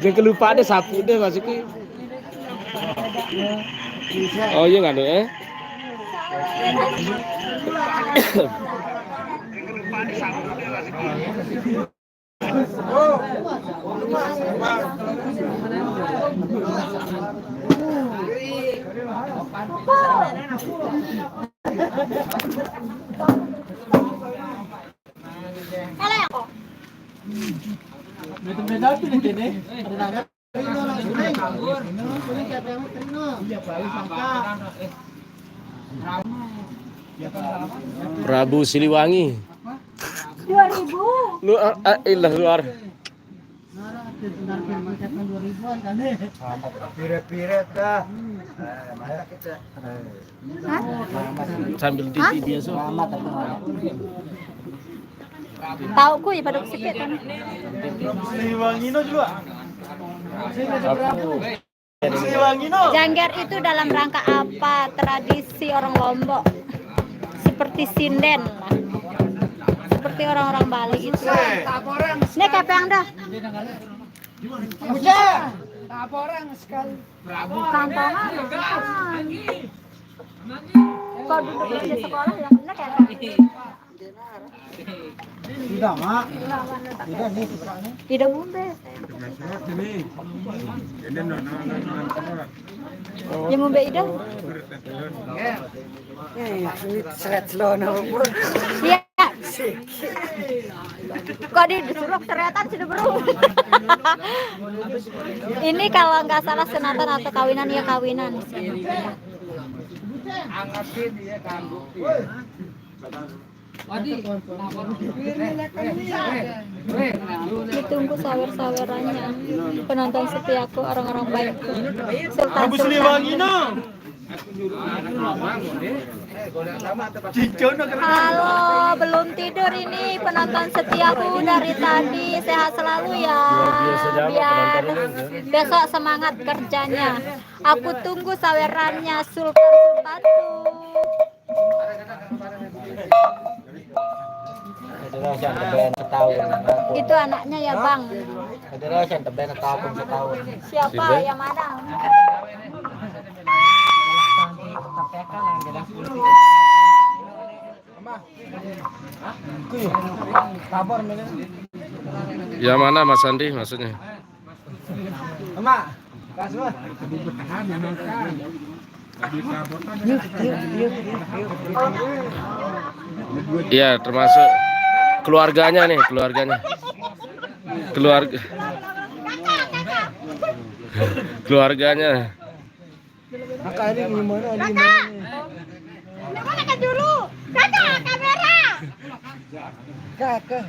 Dia kelupaan deh sapu deh masuknya. Oh iya nggak deh? Prabu Siliwangi. 2000. Lu ilah luar. Piret-piret dah. Sambil titi biasa. Tahu ku ya pada sipit kan. Siliwangino juga. Siliwangino. Janggar itu dalam rangka apa? Tradisi orang Lombok. Seperti sinden lah. Seperti orang-orang Bali itu. Ini kepeng dah. Kantongan. Kau duduk di sekolah yang benar kan? Tidak, Mak. Tidak nih. Tidak mumbe. Ya mumbe ida. Iya. Kok disuruh seretan sudah bro. Ini kalau nggak salah sunatan atau kawinan ya kawinan. Ditunggu sawer-sawerannya penonton setiaku orang-orang baik. Sultan Siliwangino. Halo, belum tidur ini penonton setiaku dari tadi. Sehat selalu ya. Biar besok semangat kerjanya. Aku tunggu sawerannya Sultan. Itu anaknya ya Bang. Siapa yang mana? Ya mana Mas Andi maksudnya? Emak. Kasih. Iya termasuk keluarganya nih keluarganya. Kakak ini gimana nih? Mana kan dulu? Kakak kamera. Kakak.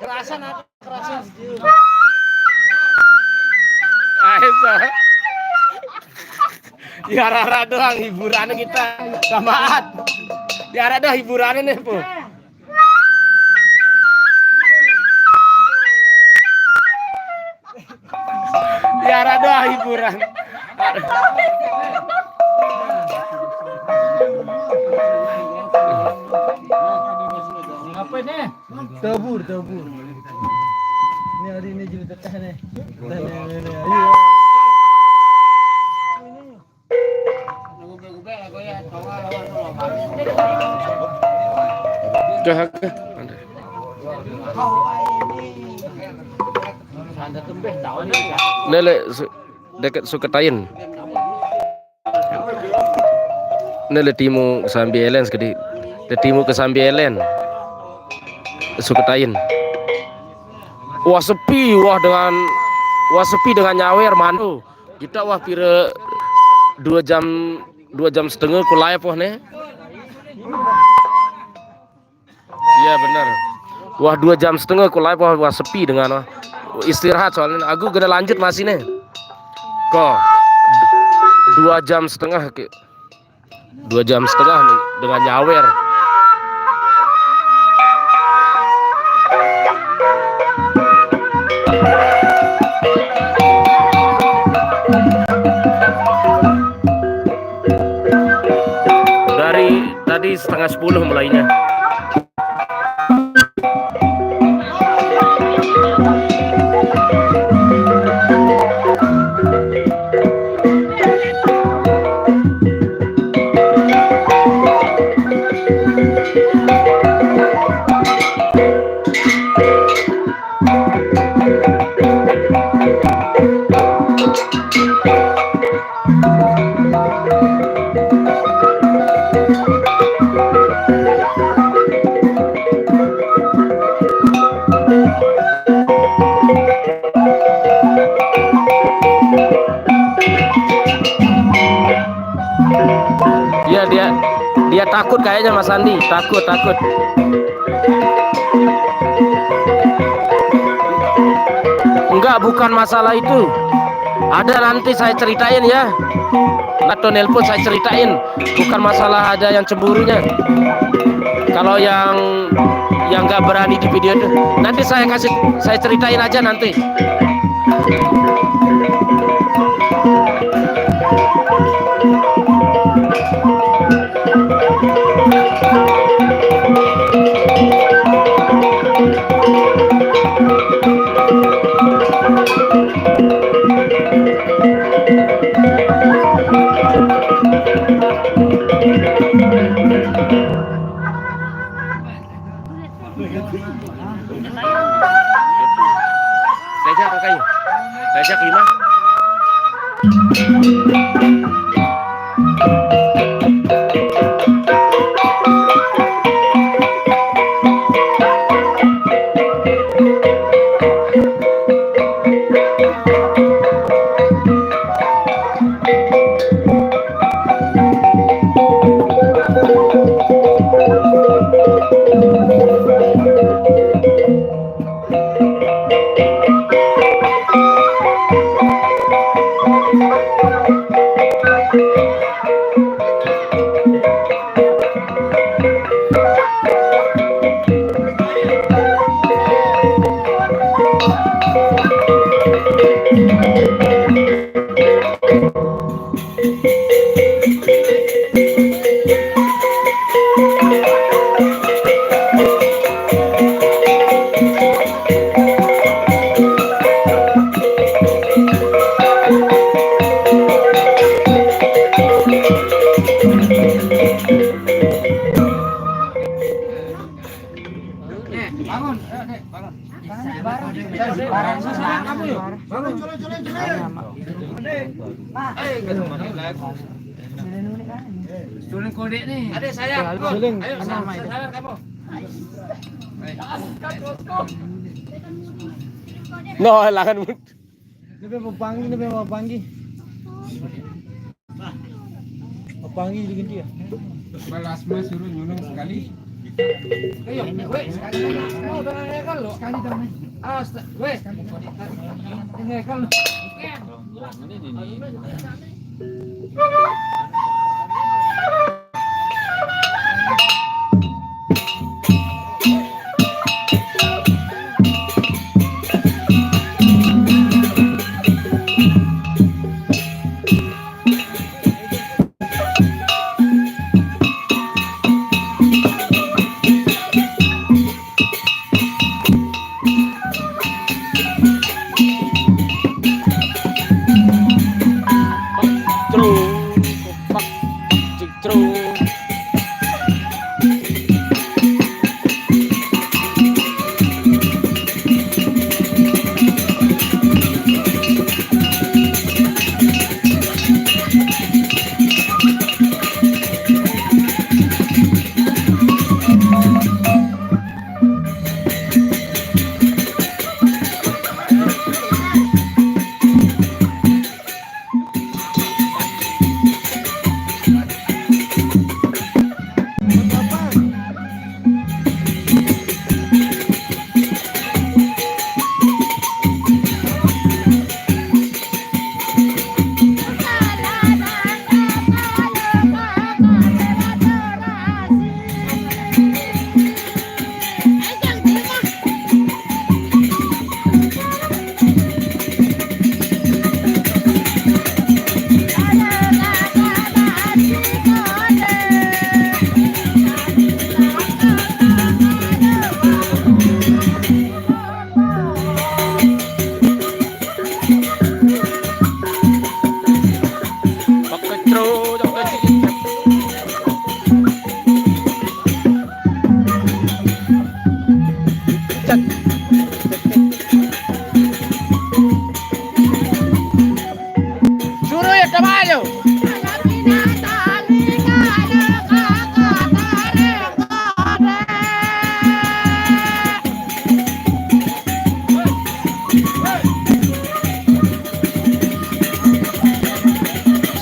Kerasan. Aisa. Ya rara doang hiburannya kita samaat. Ya rara doang hiburannya nih po. Ya rara doang hiburan. Apa ini? Tabur. Ini hari ini jadi teteh nih. Ayo. Ke. Lele dekat Sukatayin. Nele timu Sambielen sekali. De timu ke Sambielen. Sukatayin. Wah sepi dengan nyawer manu. Kita wah pira 2 jam setengah ku live wah nih. Iya benar. Wah 2 jam setengah ku live wah sepi dengan wah. Istirahat soalnya aku gak lanjut masih nih. Kok 2 jam setengah dengan nyawer. Dari tadi nanti 9:30 mulainya. Ya dia takut kayaknya Mas Andi, takut. Enggak, bukan masalah itu. Ada nanti saya ceritain ya. Atau nelpon saya ceritain. Bukan masalah ada yang cemburunya. Kalau yang nggak berani di video itu, nanti saya ceritain aja nanti. Diajak kakaknya, diajak 5. Suling kode nih. Ada saya. Suling. Ayo saya kamu. No, lakan. Ini mau panggi. Panggi diganti ya. Balas mas suruh nyulung sekali. Ayo, weh, sekali. Mau udah ngekal lo. Sekali dong. Awas, weh. Ngekal lo. Cacat. Suruh ya sama ayo.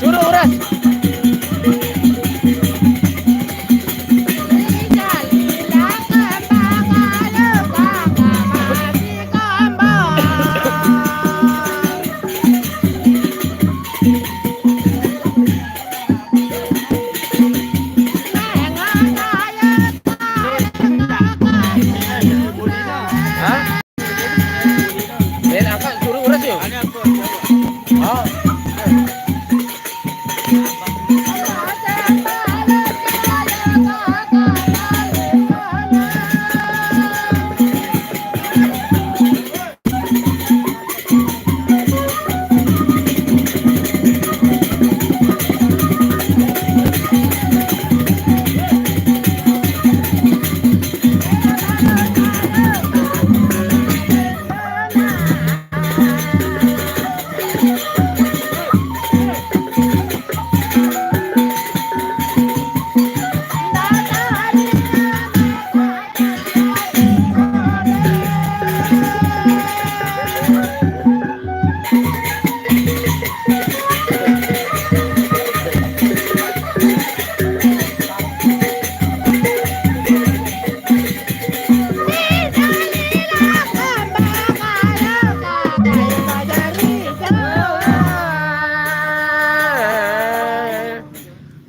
Suruh uras.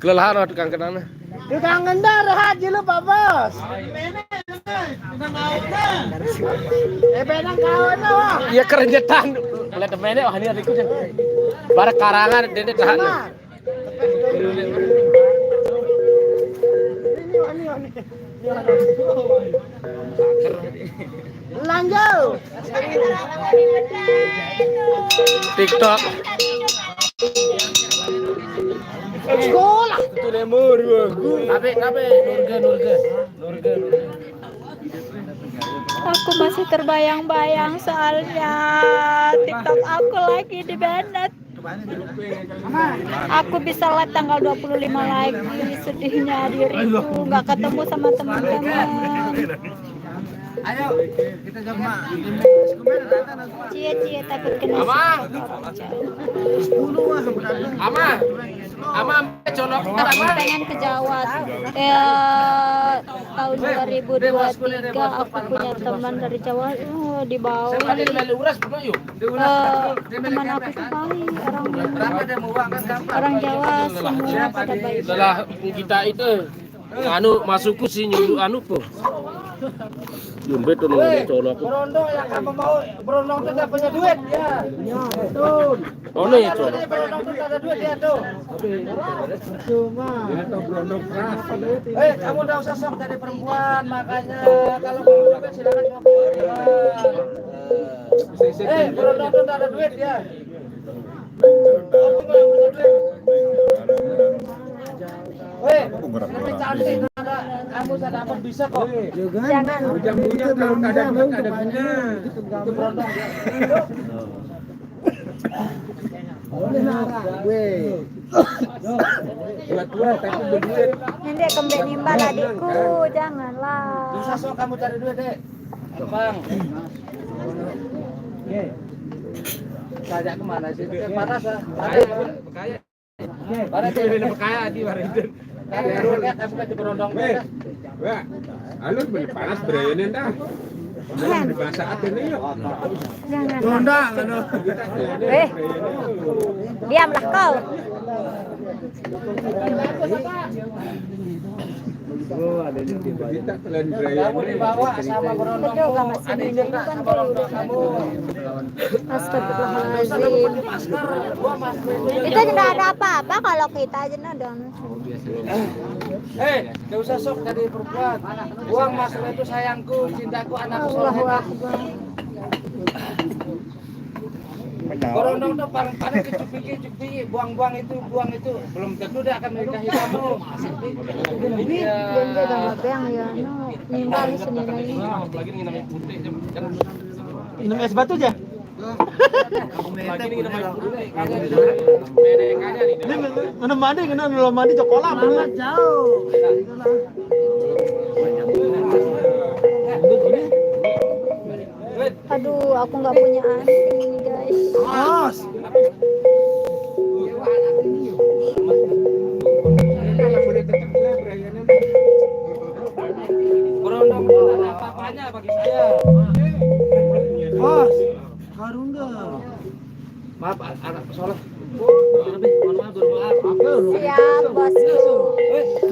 Kelelahan waktu tukang kenana. Tukang ngendar haji lu Pak Bos. Benang kawan wah. Iya kerenjetan. Lihat temennya wah ini adikku jen. Bara karangan dede tahan. Lanjut. TikTok. Sekolah. Itu lemur Nabe Nurga. Aku masih terbayang-bayang soalnya TikTok aku lagi di banned. Aku bisa live tanggal 25 lagi. Sedihnya diriku nggak ketemu sama teman-teman. Ayo kita coba. Cie takut kena. Ama colok Aku pengen ke Jawa. Tahun 2023 aku punya teman dari Jawa di bawah. Teman aku tuh baik orang Jawa semua pada baik. Setelah kita itu masukku sih nyuruh po. Jumbe tuh colok. Berondong yang kamu mau berondong tuh gak punya duit ya. Betul. Oh nih colok. Berondong tuh gak ada duit ya tuh. Cuma. Kamu udah usah sok jadi perempuan makanya kalau kamu juga silakan kamu. Berondong tuh gak ada duit ya. Lebih cantik kamu saya dapat bisa kok. Jangan. Bujang-bujang kalau nggak ada duit nggak ada guna. Itu berondong ya. Tua tapi berduit. Nanti kembali nimbal adikku, janganlah. Bisa sok kamu cari duit deh. Gampang. Saya kemana sih? Panas ah. Kaya. Panas Dia kaya di Warinten. Kamu kan berondong. Wah, alus panas berenin dah. Di bahasa Aten yuk. Jangan. Ronda Diamlah kau. Kita kalian kamu dibawa sama berondong. Betul gak masih Ada ini juga kan sama berondong kamu. Astagfirullahaladzim. Itu tidak ada apa-apa kalau kita aja nadon. Gak usah sok jadi perempuan. Uang masalah itu sayangku, cintaku, anakku. Allahu Akbar. Berondong tuh paling kecuk piki, buang itu. Belum tentu dia akan menikahi kamu. Ini dia gambar yang ya, no, nimbal sini lagi. Lagi nginam putih jam. Minum es batu aja. Lagi nginam putih. PDK-nya nih. Ini minum mandi, minum mandi cokolat. Jauh. Aduh, aku nggak punya anting guys. Mas. Berondong tuh ada apa-apanya bagi saya. Mas. Harunda. Maaf, anak soalnya. Mohon maaf, bermaaf. Siap bosku.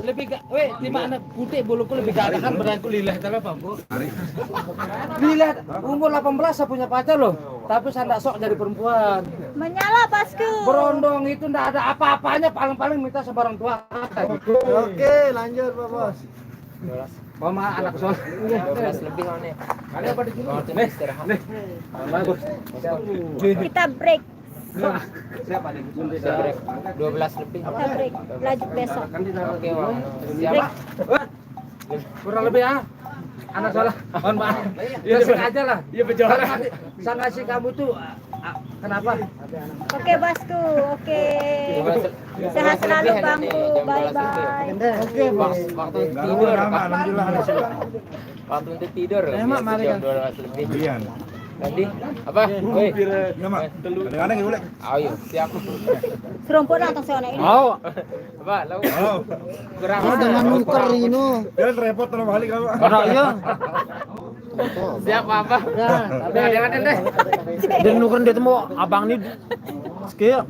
Lebih gak, lima anak putih buluku lebih gak ada kan berangku lilah tadi Pak Bu. Lilah umur 18 saya punya pacar loh, tapi saya nggak sok jadi perempuan. Menyala bosku. Berondong itu nggak ada apa-apanya, paling-paling minta sama orang tua. Oke, lanjut Pak Bos. Mama anak soal 12 lebih nih. Ada apa di sini? Nih, nih. Bagus. Kita break. Siapa nih? Break. 12 lebih. Kita break. Lanjut besok. Oke, Wang. Siapa? Kurang lebih ya. Anak salah. Mohon maaf. Ya sengaja lah. Iya betul. Saya ngasih kamu tuh kenapa? Oke bosku. Oke. Sehat selalu bangku. Bye bye. Oke, Bos. Waktu tidur, Alhamdulillah. waktu untuk tidur. Mak, mari kan. 12 lebih. Pilihan. Tadi apa? Woi. Nama. Kadang-kadang ya boleh. Ayo, siap. Serumpun atau seorang ini. Oh, Apa? Lalu Oh. kurang. dengan nuker ini. Ya repot terlalu balik kamu. Ora iya. Siap apa? Udah jangan deh. Dan nuker dia temu abang ini. Sekian.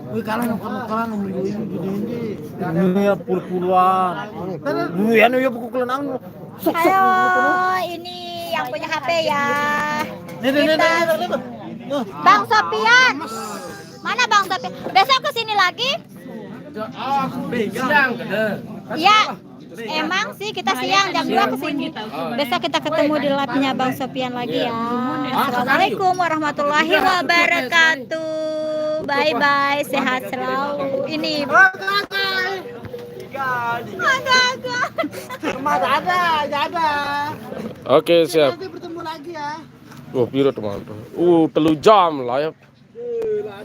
Wih kalah nuker-nukeran ini gede-gede. Ini ya puluh-puluhan. Wih anu ya pukulan anu. Ayo, ini yang punya HP ya. Bang Sopian. Mana Bang Sopian? Besok kesini lagi? Siang gede. Ya. Emang sih kita siang jam 2 kesini. Besok kita ketemu di labnya Bang Sopian lagi ya. Assalamualaikum warahmatullahi wabarakatuh. Bye bye, sehat selalu. Ini ada. Oke, siap. Nanti bertemu lagi ya. Piro teman. 3 jam lah ya.